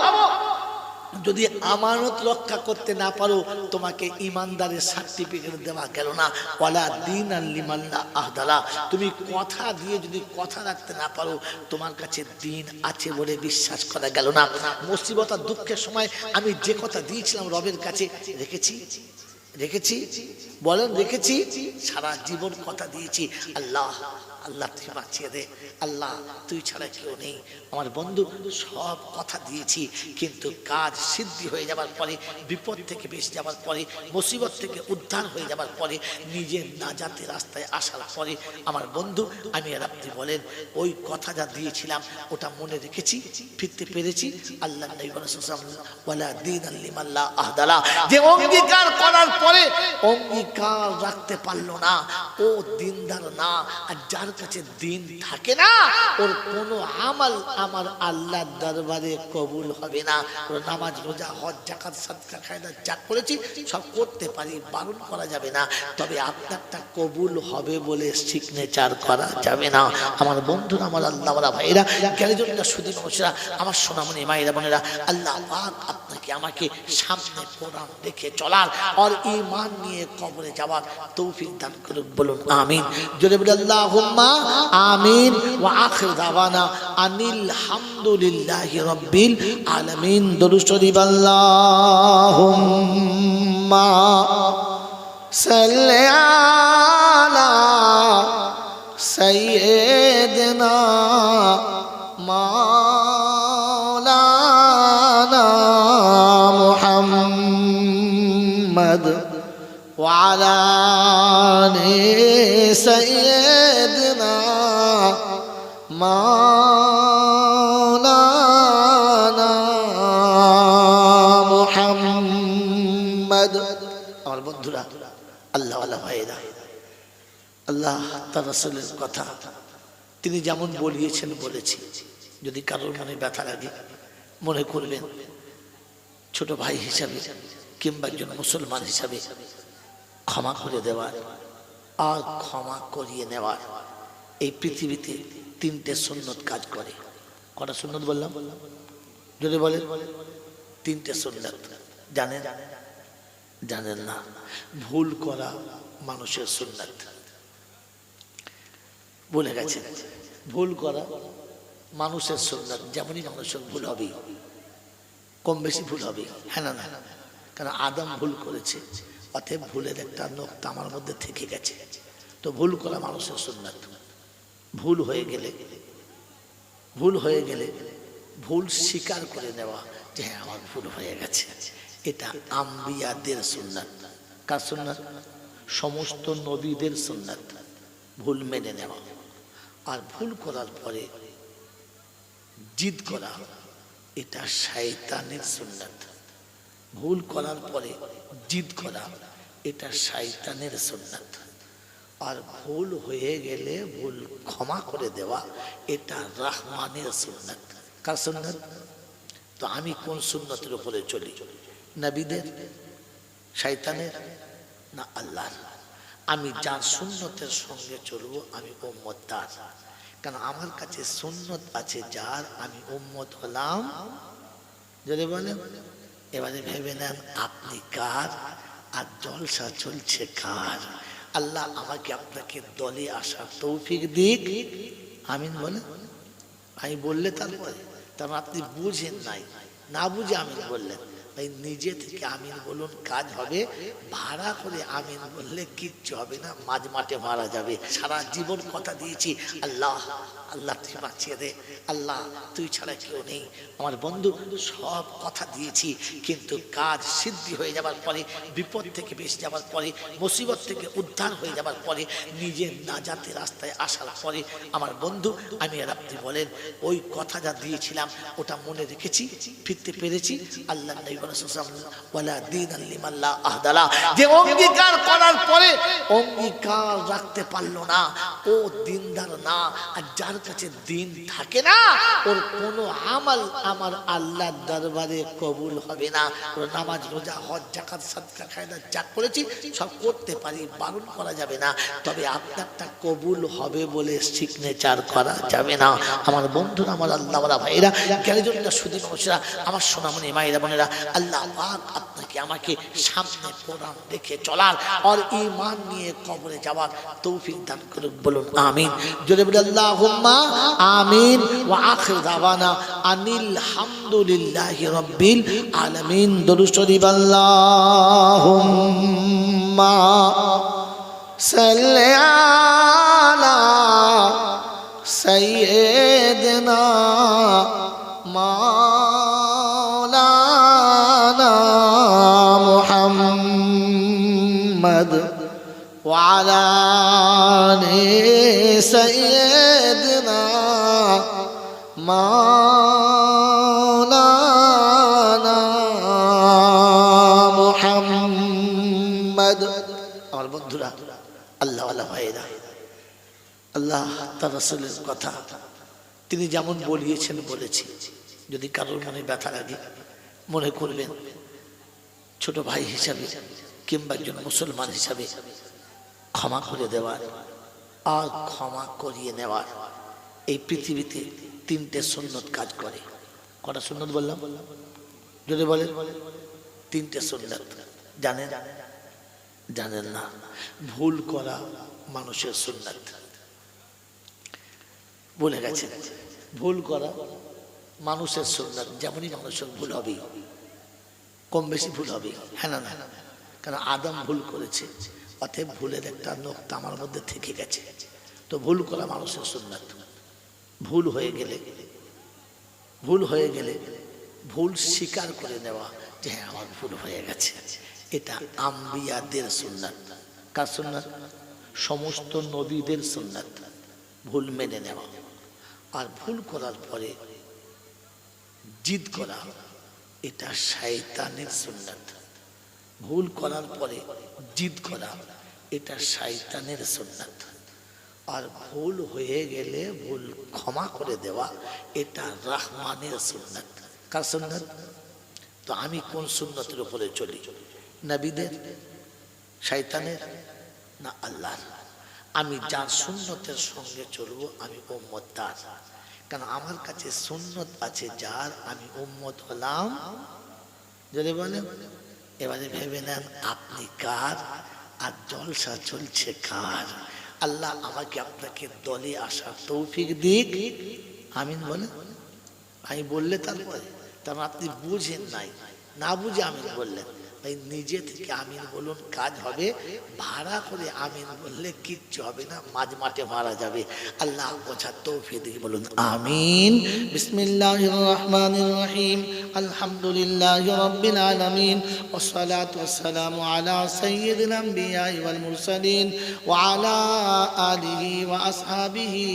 যদি আমানত রক্ষা করতে না পারো, তোমাকে ঈমানদারের সার্টিফিকেট দেওয়া গেল না। ওয়ালা দীনাল লিমান লা আহদালা, তুমি কথা দিয়ে যদি কথা রাখতে না পারো, তোমার কাছে দিন আছে বলে বিশ্বাস করা গেল না। মুসিবত আর দুঃখের সময় আমি যে কথা দিয়েছিলাম রবের কাছে রেখেছি? রেখেছি? বলেন রেখেছি? সারা জীবন কথা দিয়েছি, আল্লাহ আল্লাহ তুই বাঁচিয়ে দে, আল্লাহ তুই ছাড়া কেউ নেই। আমার বন্ধু সব কথা দিয়েছি, কিন্তু কাজ সিদ্ধি হয়ে যাবার পরে, বিপদ থেকে বেঁচে যাবার পরে, মুসিবত থেকে উদ্ধার হয়ে যাবার পরে, নিজের নাজাতের রাস্তায় আসার পরে আমার বন্ধু আমি আর আপনি বলেন ওই কথা যা দিয়েছিলাম ওটা মনে রেখেছি, ফিরতে পেরেছি? আল্লাহ নবী ওয়ালা দীন লিমান লা আহদালা, যে অঙ্গীকার করার পরে অঙ্গীকার রাখতে পারলো না ও দিনদার না। আর যার কাছে দিন থাকে না ওর কোনো আমল আমার আল্লাহর দরবারে কবুল হবে না। ওর নামাজ রোজা হজ যাকাত সাদকা খায়রা যা করেছি সব করতে পারি, বারণ করা যাবে না, তবে আপনারটা কবুল হবে বলে সিগনেচার করা যাবে না। আমার বন্ধুরা, আমার আল্লাহওয়ালা ভাইরা, গ্যারেজনটা সুদী মানুষরা, আমার সোনামণি মায়েরা বোনেরা, আল্লাহ পাক আপনাকে আমাকে সামনে কোরআন রেখে চলার আর ঈমান নিয়ে কবরে যাওয়ার তৌফিক দান করুন। বলুন আমিন। জোরে বলে আল্লাহুম্মা আমিন। ওয়া আখির দাওয়ানা আনিল হামদুলিল্লাহি রাব্বিল আলামিন। দরুদ শরীফ। আল্লাহুম্মা সাল্লি আলা সাইয়্যিদিনা মাওলানা মুহাম্মদ ওয়া আলা আলি সাইয়্যিদিনা মাওলানা মুহাম্মদ। আমার বন্ধুরা, আল্লাহওয়ালা ভাইরা, আল্লাহ তার রাসূলের কথা তিনি যেমন বলিয়েছেন বলেছি। যদি কারোর মনে ব্যথা লাগে মনে করবেন ছোট ভাই হিসাবে কিংবা একজন মুসলমান হিসাবে ক্ষমা করে দেওয়ার আর ক্ষমা করিয়ে নেওয়ার। এই পৃথিবীতে তিনটে সুন্নত কাজ করে। কটা সুন্নত বললাম? যদি বলেন তিনটে সুন্নত। জানেন? জানেন না? ভুল করা মানুষের সুন্নত। ভুলে গেছেন? ভুল করা মানুষের সুন্নত। যেমনই মানুষের ভুল হবে, কম বেশি ভুল হবে, হ্যাঁ না? না, কারণ আদম ভুল করেছে, অতএব ভুলের একটা নোক্তা আমার মধ্যে থেকে গেছে। তো ভুল করা মানুষের সুন্নত। ভুল হয়ে গেলে ভুল স্বীকার করে নেওয়া যে হ্যাঁ আমার ভুল হয়ে গেছে, এটা আম্বিয়াদের সুন্নাত। কার সুন্নাত? সমস্ত নবীদের সুন্নাত। ভুল মেনে নেওয়া। আর ভুল করার পরে জিদ করা, এটা শয়তানের সুন্নাত। ভুল করার পরে জিদ করা, এটা শয়তানের সুন্নাত। আর ভুল হয়ে গেলে ভুল ক্ষমা করে দেওয়া, এটা রহমানের সুন্নাত। কার সুন্নাত? তো আমি কোন সুন্নতের উপরে চলি? নবীদের, শয়তানের, না আল্লাহর? আমি যার সুন্নতের সঙ্গে চলবো আমি উম্মত তার। কারণ আমার কাছে সুন্নত আছে যার, আমি উম্মত হলাম। যদি বলেন এবারে ভেবে নেন আপনি কার আর জলসা চলছে কার। আল্লাহ আমাকে আপনাকে দলে আসার তৌফিক দিক। আমিন বলেন। আমি বললে তারপরে, কারণ আপনি বুঝেন নাই, না বুঝে আমিন বললেন। তাই নিজে থেকে আমিন বলুন, কাজ হবে। ভাড়া করে আমিন বললে কিচ্ছু হবে না, মাঝ মাঠে মারা যাবে। সারা জীবন কথা দিয়েছি, আল্লাহ আল্লাহ তুই বাঁচিয়ে দে, আল্লাহ তুই ছাড়া কেউ নেই। আমার বন্ধু সব কথা দিয়েছি, কিন্তু কাজ সিদ্ধি হয়ে যাবার পরে, বিপদ থেকে বেঁচে যাবার পরে, মুসিবত থেকে উদ্ধার হয়ে যাবার পরে, নিজের নাজাতের রাস্তায় আসার পরে আমার বন্ধু আমি আর আপনি বলেন ওই কথা যা দিয়েছিলাম ওটা মনে রেখেছি, ফিরতে পেরেছি? আল্লাহ নবী ওয়ালা দীন লিমান লা আহদালা, যে অঙ্গীকার করার পরে অঙ্গীকার রাখতে পারলো না ও দিনদার না। আর যার কাছে দিন থাকে না ওর কোনো আমল আমার আল্লাহর দরবারে কবুল হবে না। ওর নামাজ রোজা হজ যাকাত সাদকা খায়রা যা করেছি সব করতে পারি, বারণ করা যাবে না, তবে আপনারটা কবুল হবে বলে সিগনেচার করা যাবে না। আমার বন্ধুরা, আমার আল্লাহওয়ালা ভাইরা, গ্যারেজনটা সুদী মানুষরা, আমার সোনামণি মায়েরা বোনেরা, আল্লাহ পাক আপনাকে আমাকে সামনে কোরআন রেখে চলার আর ঈমান নিয়ে কবরে যাওয়ার তৌফিক দান করুন, বলুন আমিন। জোরে বলে আল্লাহুম্মা আমিন। ওয়া আখির দাওয়ানা আনিল হামদুলিল্লাহি রাব্বিল আলামিন। দরুদ শরীফ। আল্লাহুম্মা সাল্লি আলা সাইয়্যিদিনা মাওলানা মুহাম্মদ ওয়া আলা আলি সাইয়্যিদিনা মাওলানা মুহাম্মদ। আমার বন্ধুরা, আল্লাহ ওয়ালা ভাইরা, আল্লাহ তার রাসূলের কথা তিনি যেমন বলিয়েছেন বলেছি। যদি কারোর মনে ব্যথা লাগে মনে করবেন ছোট ভাই হিসাবে কিংবা একজন মুসলমান হিসাবে ক্ষমা করে দেওয়ার আর ক্ষমা করিয়ে নেওয়ার। এই পৃথিবীতে তিনটে সুন্নত কাজ করে। কটা সুন্নত বললাম? যদি বলেন তিনটে সুন্নত। জানেন? জানেন না? ভুল করা মানুষের সুন্নত। বলে গেছেন ভুল করা মানুষের সুন্নত। যেমনই মানুষের ভুল হবে, কম বেশি ভুল হবে, হ্যাঁ না? না, কারণ আদম ভুল করেছে, অতএব ভুলের একটা নোকতা আমার মধ্যে থেকে গেছে। তো ভুল করা মানুষের সুন্নত। ভুল হয়ে গেলে ভুল স্বীকার করে নেওয়া যে হ্যাঁ আমার ভুল হয়ে গেছে, এটা আম্বিয়াদের সুন্নত। কার সুন্নত? সমস্ত নবীদের সুন্নত। ভুল মেনে নেওয়া। আর ভুল করার পরে জিদ করা, এটা শয়তানের সুন্নত। ভুল করার পরে জিদ করা, এটা শয়তানের সুন্নত। আর ভুল হয়ে গেলে ভুল ক্ষমা করে দেওয়া, এটা রহমানের সুন্নত। কার সুন্নত? তো আমি কোন সুন্নতের উপরে চলি? নবীদের, শয়তানের, না আল্লাহর? আমি যার সুন্নতের সঙ্গে চলবো আমি উম্মত তার। কারণ আমার কাছে সুন্নত আছে যার, আমি উম্মত হলাম। যদি বলেন এবারে ভেবে নেন আপনি কার আর জলসা চলছে কার। আল্লাহ আমাকে আপনাকে দলে আসার তৌফিক দিক। আমিন বলেন। আমি বললে তারপরে, কারণ আপনি বুঝেন নাই, না বুঝে আমিন বললেন। তাই নিজে থেকে আমিন বলুন, কাজ হবে। ভাড়া করে আমিন বললে কিচ্ছু হবে না, মাঝ মাঠে মারা যাবে। আল্লাহ বোঝার তৌফিক দিয়ে বলুন আমিন। বিসমিল্লাহির রহমানির রহিম। আলহামদুলিল্লাহি রাব্বিল আলামিন ওয়াসসালাতু ওয়াসসালামু আলা সাইয়্যিদিল আমবিয়াই ওয়াল মুরসালিন ওয়া আলা আলিহি ওয়া আসহাবিহি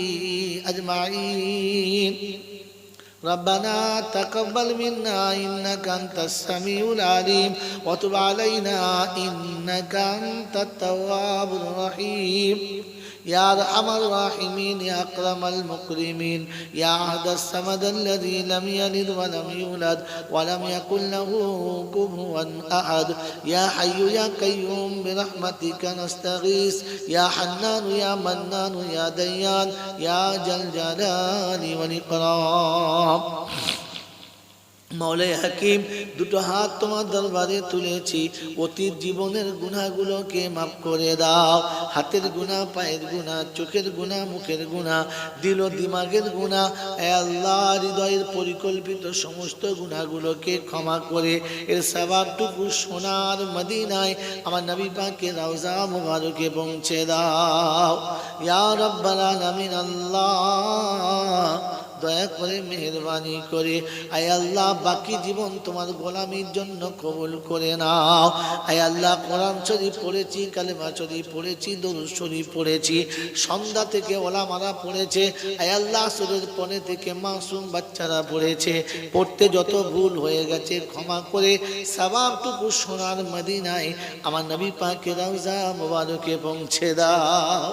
আজমাইন। ربنا تقبل منا إنك أنت السميع العليم وتب علينا إنك أنت التواب الرحيم يا أرحم الراحمين يا أكرم المكرمين يا أحد الصمد الذي لم يلد ولم يولد ولم يكن له كفوا أحد يا حي يا قيوم برحمتك نستغيث يا حنان يا منان يا ديان يا ذا الجلال والإكرام মৌলাই হাকিম, দুটো হাত তোমার দরবারে তুলেছি, অতীত জীবনের গুনাহগুলোকে মাফ করে দাও। হাতের গুনাহ, পায়ের গুনাহ, চোখের গুনাহ, মুখের গুনাহ, দিল দিমাগের গুনাহ, হে আল্লাহ হৃদয়ের পরিকল্পিত সমস্ত গুনাহগুলোকে ক্ষমা করে এর সওয়াবটুকু সোনার মদিনায় আমার নবী পাকের রওজা মুবারকে পৌঁছে দাও। ইয়া রাব্বাল আলামিন, আল্লাহ দয়া করে মেহেরবানি করে আয় আল্লাহ বাকি জীবন তোমার গোলামির জন্য কবুল করে নাও। আয় আল্লাহ কোরআন শরীফ পড়েছি, কালেমা শরীফ পড়েছি, দরুদ শরীফ পড়েছি, সন্ধ্যা থেকে ওলামারা পড়েছে। আয় আল্লাহ আসরের পরে থেকে মাসুম বাচ্চারা পড়েছে। পড়তে যত ভুল হয়ে গেছে ক্ষমা করে সওয়াবটুকু সোনার মদিনায় আমার নবী পাকের রওজা মুবারকে পৌঁছে দাও।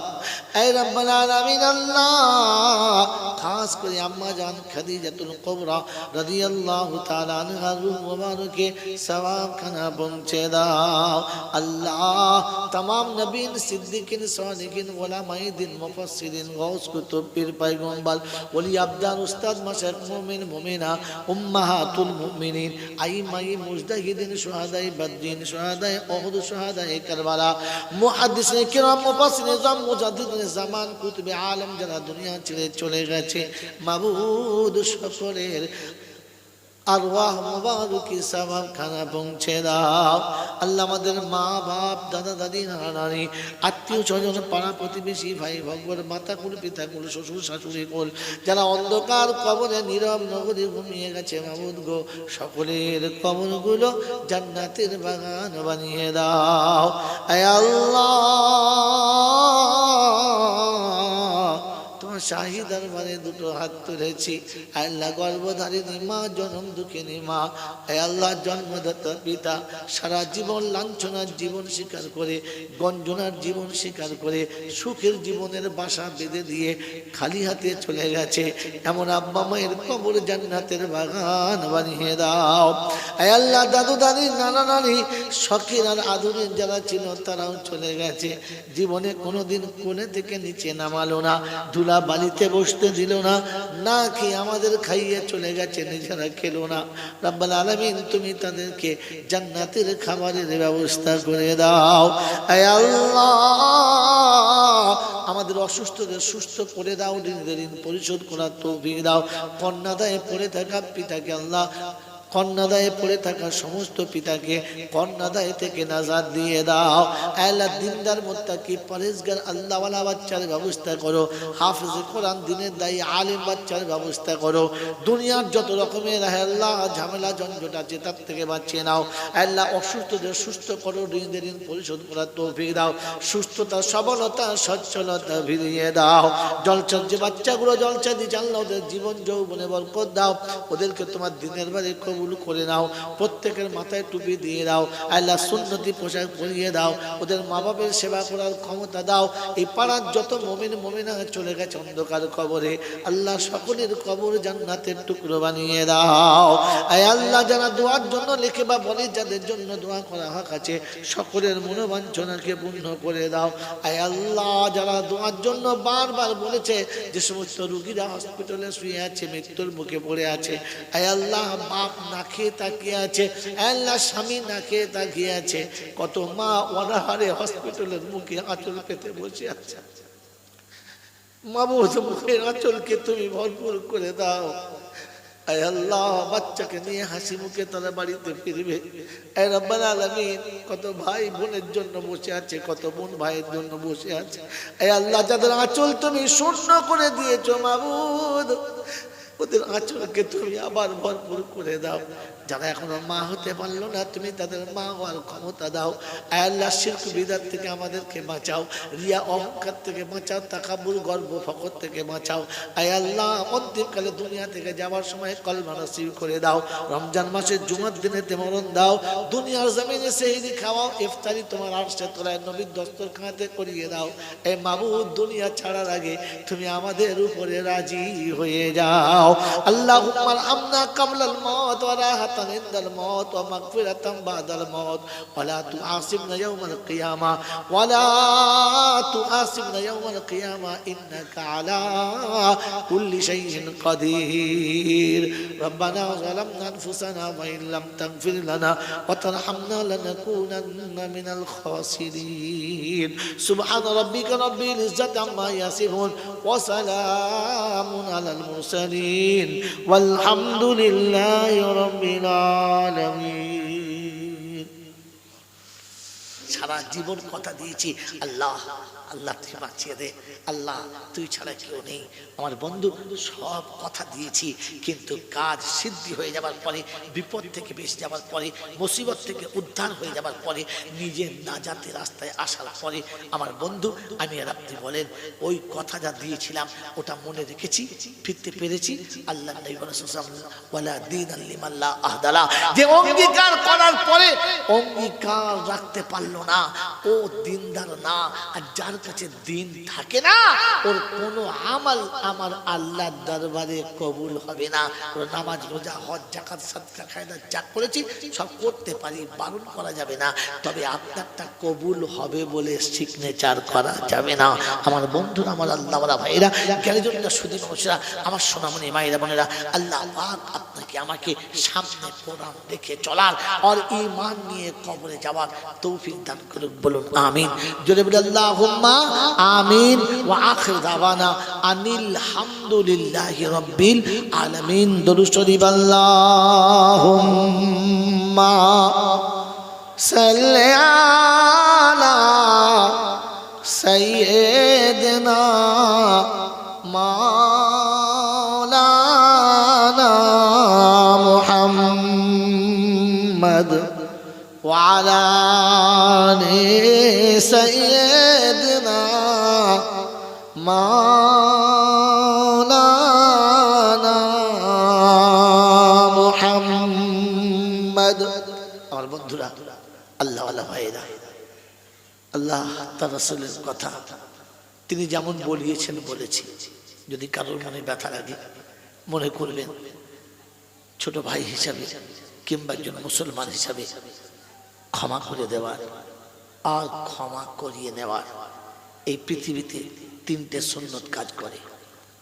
আয় রব্বাল আলামিন, আল্লাহ খাস করে আম্মা জান খাদিজাতুল কুবরা রাদিয়াল্লাহু তাআলা আনহার রূহ মুবারকে সওয়াবখানা পৌঁছে দাও আল্লাহ। तमाम नबीन सिद्दीकीन सादिकीन उलमाए दिन मुफस्सिरीन गौस कुतुब पीर पैगंबर वली अब्दाल उस्ताद मशैख मोमिन मोमिना उम्महातुल मुमिनीन आइमाए मुजतहिदीन शुहदाए बद्रीन शुहदाए उहुद शुहदाए करबला मुहद्दिसिन किराम मुफस्सिरीन जाम मुजद्दिदिन ज़मान कुतुब आलम যারা দুনিয়া ছেড়ে চলে গেছে মাবুদ সকলের আরওয়াহ মুবারকি সওয়াবখানা পৌঁছে দাও আল্লাহ। আমাদের মা বাপ দাদা দাদি নানা নানি আত্মীয় স্বজন পাড়া প্রতিবেশী ভাই ভগবর মাতা কুল পিতা কুল শ্বশুর শাশুড়ি কুল যারা অন্ধকার কবরে নীরব নগরী ঘুমিয়ে গেছে মাবুদ গো সকলের কবরগুলো জান্নাতের বাগান বানিয়ে দাও আয় আল্লাহ। শাহী দরবারে দুটো হাত তুলেছি আল্লাহ। গর্ভধারিণী মা জনম দুঃখিনী মা হে আল্লাহ জন্মদাতা পিতা সারা জীবন লাঞ্ছনার জীবন স্বীকার করে গঞ্জনার জীবন স্বীকার করে সুখের জীবনের বাসা বেঁধে দিয়ে খালি হাতে চলে গেছে এমন আব্বা মায়ের কবর জান্নাতের বাগান বানিয়ে দাও হে আল্লাহ। দাদু দাদি নানা নানি শখের আর আধুনিক যারা ছিল তারাও চলে গেছে জীবনে কোনোদিন কোলে থেকে নিচে নামালো না ধুলা বালিতে বসতে দিল না না কি আমাদের খাইয়ে চলে গেছে নিজেরা খেলো না রব্বুল আলামিন তুমি তাদেরকে জান্নাতের খাবারের ব্যবস্থা করে দাও হে আল্লাহ। আমাদের অসুস্থদের সুস্থ করে দাও ঋণের ঋণ পরিশোধ করার তৌফিক দাও কন্যাদায়ে পড়ে থাকা পিতাকে আল্লাহ কন্যাদায়ে পড়ে থাকা সমস্ত পিতাকে কন্যাদায় থেকে নাজাত দিয়ে দাও আল্লাহ। দিনদার মুত্তাকি পরেজগার আল্লাহওয়ালা বাচ্চার ব্যবস্থা করো হাফেজে কোরআন দিনের দায়ী আলিম বাচ্চার ব্যবস্থা করো দুনিয়ার যত রকমের আল্লাহ ঝামেলা ঝঞ্ঝট আছে তার থেকে বাঁচিয়ে নাও আল্লাহ। অসুস্থদের সুস্থ করো ঋণের ঋণ পরিশোধ করার তৌফিক দাও সুস্থতা সবলতা সচ্ছলতা ফিরিয়ে দাও জলসার যে বাচ্চাগুলো জলসা দিচ্ছে আল্লাহ ওদের জীবন যৌবনে বরকত দাও ওদেরকে তোমার দিনের বাড়ি কবুল করে নাও প্রত্যেকের মাথায় টুপি দিয়ে দাও আল্লাহ সুন্নতি পোশাক পরিয়ে দাও ওদের মা বাবার সেবা করার ক্ষমতা দাও এই পাড়ার যত মুমিন মুমিনা চলে গেছে অন্ধকার কবরে আল্লাহ সকলের কবর জান্নাতের টুকরো বানিয়ে দাও আয় আল্লাহ। যারা দোয়ার জন্য লিখে বা বলে যাদের জন্য দোয়া করা হক আছে সকলের মনোবাঞ্ছনাকে পূর্ণ করে দাও আয় আল্লাহ। যারা দোয়ার জন্য বারবার বলেছে যে সমস্ত রোগীরা হসপিটালে শুয়ে আছে মৃত্যুর মুখে পড়ে আছে আয় আল্লাহ বাপ না খেয়ে তাকিয়ে আছে আল্লাহ স্বামী না খেয়ে তাকিয়ে আছে কত মা অনাহারে হসপিটালের মুখে আঁচল পেতে বসে আছে মাবুদ মুখের আঁচলকে তুমি ভরপুর করে দাও আয় আল্লাহ। বাচ্চাকে নিয়ে হাসি মুখে তারা বাড়িতে ফিরবে আয় রব্বুল আলামিন। কত ভাই বোনের জন্য বসে আছে কত বোন ভাইয়ের জন্য বসে আছে আয় আল্লাহ। যাদের আঁচল তুমি শূন্য করে দিয়েছো মাবুদ ওদের আঁচলকে তুমি আবার ভরপুর করে দাও যারা এখনো মা হতে পারলো না তুমি তাদের মা হওয়ার ক্ষমতা দাও আল্লাহ। শিরক বিদআত থেকে আমাদেরকে বাঁচাও রিয়া অহংকার থেকে বাঁচাও তাকাব্বুর গর্ব ফখর থেকে বাঁচাও আয় আল্লাহ। অন্তিমকালে দুনিয়া থেকে যাওয়ার সময় কলমা নসিব করে দাও রমজান মাসের জুমার দিনেতে মরণ দাও দুনিয়ার জমিনে সেহরি খাওয়াও ইফতারি তোমার আরশে তোলায় নবীর দস্তরখানাতে করিয়ে দাও এ মাবুদ। দুনিয়া ছাড়ার আগে তুমি আমাদের উপরে রাজি হয়ে যাও আল্লাহুম্মা আমনা কাবলাল মাউত ওয়া রাহাতান ইনদাল মাউত ওয়া মাগফিরাতান বাদাল মাউত ওয়া লা তুআসিবনা ইয়াওমাল কিয়ামা ওয়া লা তুআসিবনা ইয়াওমাল কিয়ামা ইন্নাকা আলা কুল্লি শাইইন কাদির রব্বানা যালামনা আনফুসানা ওয়া ইন লাম তাগফির লানা ওয়া তারহামনা লানাকুনান্না মিনাল খাসিরিন সুবহান রাব্বিকা রাব্বিল ইজ্জাতি আম্মা ইয়াসিফুন ওয়া সালামুন আলাল মুরসালিন ওয়ালহামদুলিল্লাহি রাব্বিল আলামিন। সারা জীবন কথা দিয়েছি আল্লাহ আল্লাহ তুই বাঁচিয়ে দে আল্লাহ তুই ছাড়া কেউ নেই আমার বন্ধু সব কথা দিয়েছি কিন্তু কাজ সিদ্ধি হয়ে যাবার পরে বিপদ থেকে বেঁচে যাবার পরে মুসিবত থেকে উদ্ধার হয়ে যাবার পরে নিজের নাজাতের রাস্তায় আসার পরে আমার বন্ধু আমি আর আপনি বলেন ওই কথা যা দিয়েছিলাম ওটা মনে রেখেছি ফিরতে পেরেছি আল্লাহ নবী ওয়ালা দীনাল লিমান লা আহদালা যে অঙ্গীকার করার পরে অঙ্গীকার রাখতে পারলো না ও দিনদার না আর যার কাছে দিন থাকে না, ওর কোনো আমল আমার আল্লাহর দরবারে কবুল হবে না। ওর নামাজ, রোজা, হজ, যাকাত, সাদকা, খায়রাত যা করেছি সব করতে পারি, বারণ করা যাবে না, তবে আপনারটা কবুল হবে বলে সিগনেচার করা যাবে না। আমার বন্ধুরা, আমার আল্লাহওয়ালা ভাইরা, জ্ঞানীজনরা, সুধী মানুষরা, আমার সোনামণি মায়েরা বোনেরা, আল্লাহ পাক আপনাকে আমাকে সামনে কোরআন রেখে চলার আর ঈমান নিয়ে কবরে যাওয়ার তৌফিক দান করুন। বলুন আমিন। জোরে বলে আল্লাহুম্মা আমিন। ওয়া আখির দাওয়ানা আনিল হামদুলিল্লাহি রাব্বিল আলামিন। দরুদ শরীফ। আল্লাহুম্মা সাল্লি আলা সাইয়্যিদিনা মাওলানা মুহাম্মদ ওয়া আলা আলি সাইয়্যিদিনা মাওলানা মুহাম্মদ। আমার বন্ধুরা, আল্লাহওয়ালা ভাইরা, আল্লাহ তার রাসূলের কথা তিনি যেমন বলিয়েছেন বলেছি। যদি কারোর মনে ব্যথা লাগে মনে করবেন ছোট ভাই হিসাবে কিংবা একজন মুসলমান হিসাবে ক্ষমা করে দেওয়ার আর ক্ষমা করিয়ে নেওয়ার। এই পৃথিবীতে তিনটে সুন্নত কাজ করে।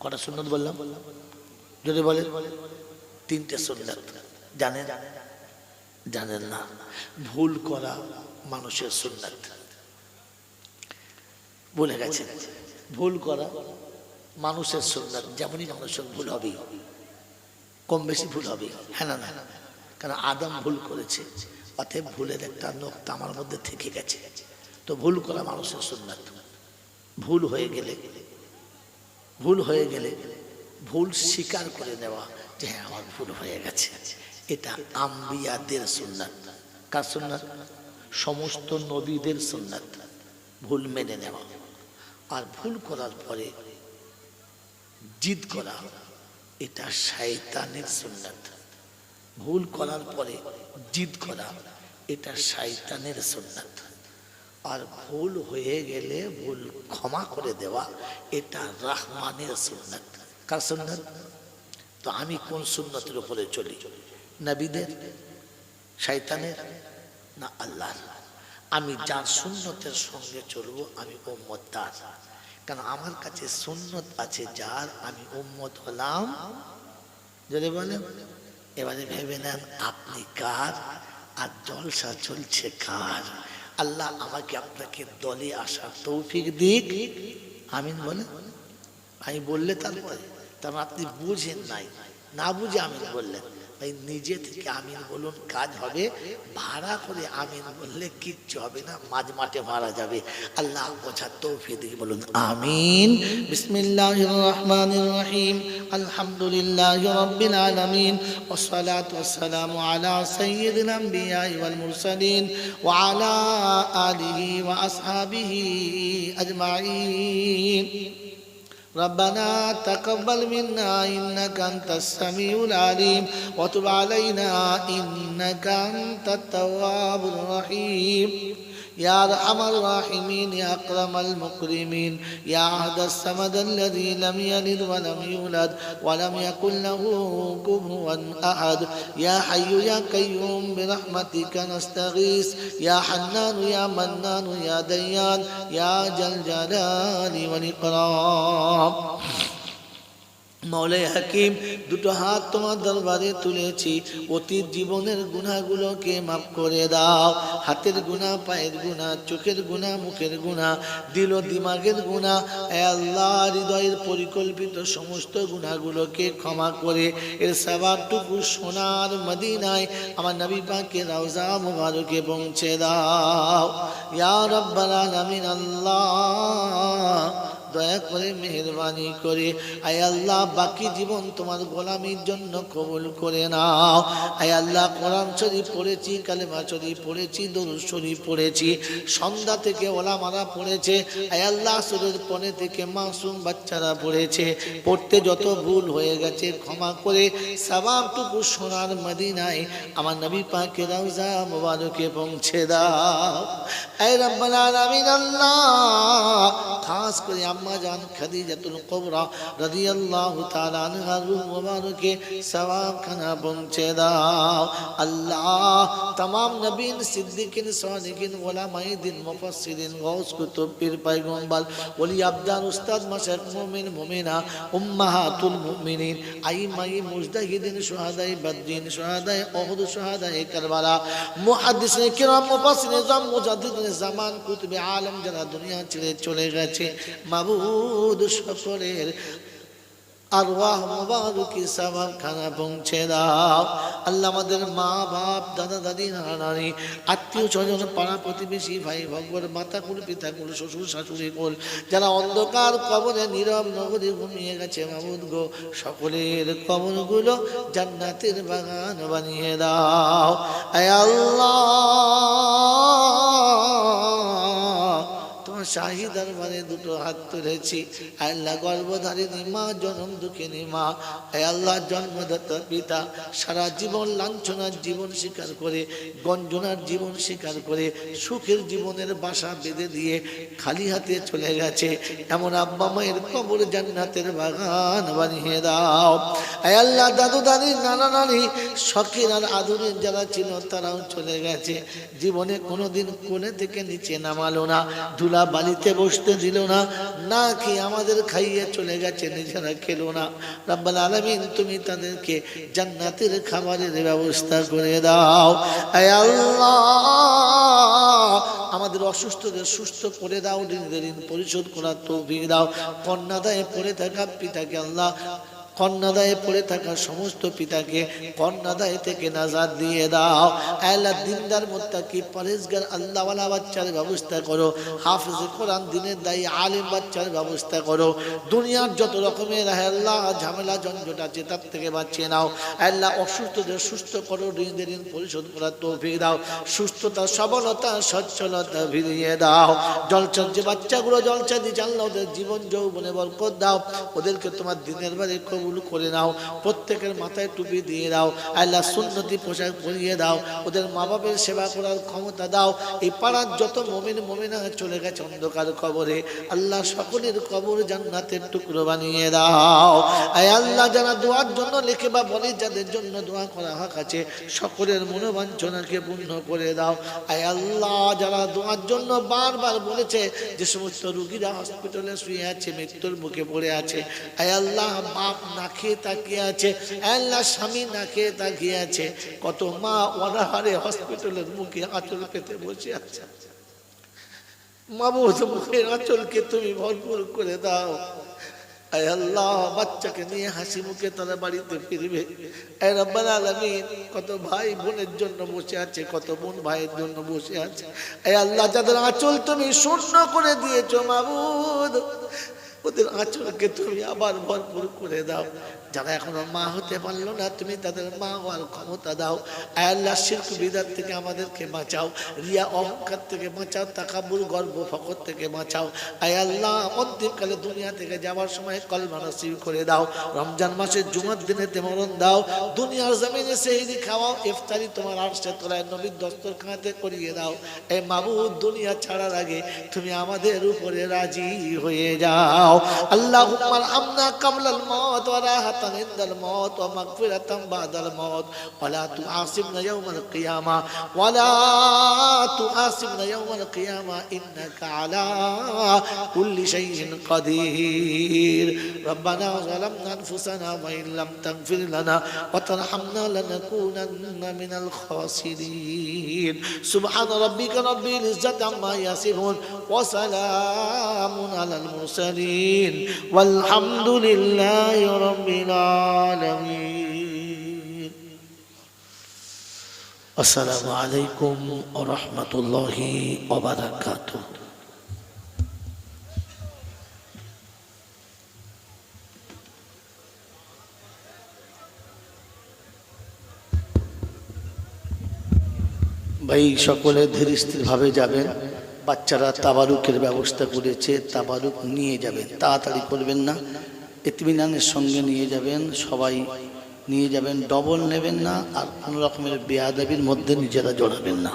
কটা সুন্নত বললাম? যদি বলেন তিনটে সুন্নত। জানেন? জানেন না? ভুল করা মানুষের সুন্নত। বলে গেছেন ভুল করা মানুষের সুন্নত। যেমনই মানুষের ভুল হবে, কম বেশি ভুল হবে, হ্যাঁ না? না, কারণ আদম ভুল করেছে, অতএব ভুলের একটা নোক্তা আমার মধ্যে থেকে গেছে। তো ভুল করা মানুষের সুন্নত। ভুল হয়ে গেলে ভুল স্বীকার করে নেওয়া যে হ্যাঁ আমার ভুল হয়ে গেছে, এটা আম্বিয়াদের সুন্নত। কার সুন্নত? সমস্ত নবীদের সুন্নত। ভুল মেনে নেওয়া। আর ভুল করার পরে জিদ করা, এটা শয়তানের সুন্নত। ভুল করার পরে জিদ করা, এটা শয়তানের সুন্নত। আর ভুল হয়ে গেলে ভুল ক্ষমা করে দেওয়া, এটা রহমানের সুন্নত। কার সুন্নত? তো আমি কোন সুন্নতের উপরে চলি? নবীদের, শয়তানের, না আল্লাহর? আমি যার সুন্নতের সঙ্গে চলবো আমি উম্মত তার। কারণ আমার কাছে সুন্নত আছে যার, আমি উম্মত হলাম। যদি বলেন এবারে ভেবে নেন আপনি কার আর জলসা চলছে কার। আল্লাহ আমাকে আপনাকে দলে আসার তৌফিক দিক। আমিন বলেন। আমি বললে তারপরে, তার আপনি বুঝেন নাই, না বুঝে আমিন বললেন। তাই নিজে থেকে আমিন বলুন, কাজ হবে। ভাড়া করে আমিন বললে কিচ্ছু হবে না, মাঝ মাঠে মারা যাবে। আল্লাহ বোঝার তৌফিক দিকে বলুন আমিন। বিসমিল্লাহির রহমানির রহিম। আলহামদুলিল্লাহি রাব্বিল আলামিন ওয়াসসালাতু ওয়াসসালামু আলা সাইয়্যিদিল আমবিয়াই ওয়াল মুরসালিন ওয়া আলা আলিহি ওয়া আসহাবিহি আজমাইন। ربنا تقبل منا إنك أنت السميع العليم وتب علينا إنك أنت التواب الرحيم يا أرحم الراحمين يا أكرم المكرمين يا أحد الصمد الذي لم يلد ولم يولد ولم يكن له كفوا أحد يا حي يا قيوم برحمتك نستغيث يا حنان يا منان يا ديان يا ذا الجلال والإكرام মৌলাই হাকিম, দুটো হাত তোমার দরবারে তুলেছি, অতীত জীবনের গুনাহগুলোকে মাফ করে দাও। হাতের গুনাহ, পায়ের গুনাহ, চোখের গুনাহ, মুখের গুনাহ, দিল ও দিমাগের গুনাহ, আল্লাহ হৃদয়ের পরিকল্পিত সমস্ত গুনাহগুলোকে ক্ষমা করে এর সওয়াবটুকু সোনার মদিনায় আমার নবী পাকের রওজা মুবারকে পৌঁছে দাও। ইয়া রাব্বাল আলামিন। আল্লাহ দয়া করে মেহেরবানি করে আয় আল্লাহ বাকি জীবন তোমার গোলামির জন্য কবুল করে নাও। আয় আল্লাহ কোরআন শরীফ পড়েছি, কালেমা শরীফ পড়েছি, দরুদ শরীফ পড়েছি, সন্ধ্যা থেকে ওলামারা পড়েছে, আয় আল্লাহ আসরের পরে থেকে মাসুম বাচ্চারা পড়েছে, পড়তে যত ভুল হয়ে গেছে ক্ষমা করে সওয়াবটুকু সোনার মদিনায় আমার নবী পাকের রওজা মুবারকে পৌঁছে দাও। আয় রব্বুল আলামিন আল্লাহ খাস করে আম্মা জান খাদিজাতুল কুবরা রাদিয়াল্লাহু তাআলা আনহা রূহ মুবারকে সওয়াবখানা পৌঁছে দাও। আল্লাহ तमाम नबीन सिद्दीकीन सादिकीन उलमाए दिन मुफस्सिरीन गौस कुतुब पीर पैगंबर वली अब्दाल उस्ताद मशाइख मोमिन मोमिना उम्माहातुल मुमिनीन आइमाए मुजतहिदीन शुहादाए बद्रीन शुहादाए उहुद शुहादाए करबला मुहद्दिसिन किराम मुफस्सिरीन जाम मुजाद्दिदिन ज़मान कुतुबे आलम যারা দুনিয়া ছেড়ে চলে গেছে মাবুদ সকলের আরওয়াহ মুবারকি সওয়াবখানা পৌঁছে দাও। আল্লাহ আমাদের মা বাপ দাদা দাদি নানা নানি আত্মীয় স্বজন পাড়া প্রতিবেশী ভাই ভগবর মাতা কুল পিতা কুল শ্বশুর শাশুড়ি কুল যারা অন্ধকার কবরে নীরব নগরী ঘুমিয়ে গেছে মাবুদ গো সকলের কবরগুলো জান্নাতের বাগান বানিয়ে দাও। আয় আল্লাহ শাহী দরবারে দুটো হাত তুলেছি। আল্লাহ গর্ভধারিণী মা জনম দুঃখিনী মা, আল্লাহ জন্মদাতা পিতা সারা জীবন লাঞ্ছনার জীবন স্বীকার করে গঞ্জনার জীবন স্বীকার করে সুখের জীবনের বাসা বেঁধে দিয়ে খালি হাতে চলে গেছে এমন আব্বা মায়ের কবর জান্নাতের বাগান বানিয়ে দাও। আল্লাহ দাদু দাদি নানা নানি শখের আর আদরের যারা ছিল তারাও চলে গেছে, জীবনে কোনোদিন কোলে থেকে নিচে নামালো না, ধুলা বালিতে বসতে দিল না, না খেয়ে আমাদের খাইয়ে চলে গেছে, নিজেরা খেলো না। রব্বুল আলামিন তুমি তাদেরকে জান্নাতের খাবারের ব্যবস্থা করে দাও। আয় আল্লাহ আমাদের অসুস্থদের সুস্থ করে দাও, ঋণের ঋণ পরিশোধ করার তৌফিক দাও। কন্যাদায়ে পড়ে থাকা পিতাকে আল্লাহ কন্যাদায়ে পড়ে থাকা সমস্ত পিতাকে কন্যাদায় থেকে নাজাত দিয়ে দাও। আল্লাহ দিনদার মুত্তাকি পরেজগার আল্লাহওয়ালা বাচ্চার ব্যবস্থা করো, হাফেজ কোরআন দিনের দায়ী আলেম বাচ্চার ব্যবস্থা করো। দুনিয়ার যত রকমের আল্লাহ ঝামেলা ঝঞ্ঝট আছে তার থেকে বাঁচিয়ে নাও। আল্লাহ অসুস্থদের সুস্থ করো, ঋণের ঋণ পরিশোধ করার তৌফিক দাও, সুস্থতা সবলতা সচ্ছলতা ফিরিয়ে দাও। জলচার যে বাচ্চাগুলো জলচা দিয়ে জানলা ওদের জীবন যৌবনে বরকত দাও, ওদেরকে তোমার দিনের বাড়ি কবুল করে নাও, প্রত্যেকের মাথায় টুপি দিয়ে দাও। আল্লাহ সুন্নতি পোশাক পরিয়ে দাও, ওদের মা বাপের সেবা করার ক্ষমতা দাও। এই পাড়ার যত মুমিন মুমিনা চলে গেছে অন্ধকার কবরে আল্লাহ সকলের কবর জান্নাতের টুকরো বানিয়ে দাও। আয় আল্লাহ যারা দোয়ার জন্য লিখে বা বলে যাদের জন্য দোয়া করা হক আছে সকলের মনোবাঞ্ছনাকে পূর্ণ করে দাও। আয় আল্লাহ যারা দোয়ার জন্য বারবার বলেছে যে সমস্ত রোগীরা হসপিটালে শুয়ে আছে মৃত্যুর মুখে পড়ে আছে, আয় আল্লাহ বাপ না খেয়ে তাকিয়ে আছে, আল্লাহ স্বামী না খেয়ে তাকিয়ে আছে, কত মা অনাহারে হসপিটালের মুখে আঁচল পেতে বসে আছে, মাবুদ মুখের আঁচলকে তুমি ভরপুর করে দাও। আয় আল্লাহ বাচ্চাকে নিয়ে হাসি মুখে তারা বাড়িতে ফিরবে। আয় রব্বুল আলামিন কত ভাই বোনের জন্য বসে আছে, কত বোন ভাইয়ের জন্য বসে আছে, আয় আল্লাহ যাদের আঁচল তুমি শূন্য করে দিয়েছো মাবুদ ওদের আঁচলকে তুমি আবার ভরপুর করে দাও। যারা এখনো মা হতে পারলো না তুমি তাদের মা হওয়ার ক্ষমতা দাও। আয় আল্লাহ শিরক বিদআত থেকে আমাদেরকে বাঁচাও, রিয়া অহংকার থেকে বাঁচাও, তাকাব্বুর গর্ব ফখর থেকে বাঁচাও। আয় আল্লাহ অন্তিমকালে দুনিয়া থেকে যাওয়ার সময় কলমা নসিব করে দাও। রমজান মাসের জুমার দিনেতে মরণ দাও, দুনিয়ার জমিনে সেহরি খাওয়াও, ইফতারি তোমার আরশে তোলায় নবীর দস্তরখানাতে করিয়ে দাও। এই মাবুদ দুনিয়া ছাড়ার আগে তুমি আমাদের উপরে রাজি হয়ে যাও। আল্লাহুম্মা আরহামনা ক্বাবলাল মাউত ওয়া রাহাতান ইনদাল মাউত ওয়া মাগফিরাতান বাদাল মাউত ওয়া লা তুআসিবনা ইয়াওমাল কিয়ামা ওয়া লা তুআসিবনা ইয়াওমাল কিয়ামা ইন্নাকা আলা কুল্লি শাইইন কাদির। রব্বানা যালামনা আনফুসানা ওয়া ইন লাম তাগফির লানা ওয়া তারহামনা লানাকুনান্না মিনাল খাসিরিন। সুবহানা রাব্বিকা রাব্বিল ইজ্জাতি আম্মা ইয়াসিফুন ওয়া সালামুন আলাল মুরসালিন والحمد لله رب العالمين. السلام عليكم ورحمة الله وبركاته. ভাই সকলে ধীর স্থিরভাবে যাবেন। বাচ্চারা তাবারুকের ব্যবস্থা করেছে, তাবারুক নিয়ে যাবেন, তাড়াতাড়ি করবেন না, ইতমিনানের সঙ্গে নিয়ে যাবেন, সবাই নিয়ে যাবেন, ডবল নেবেন না, আর কোনো রকমের বেয়াদবির মধ্যে নিজেরা জড়াবেন না।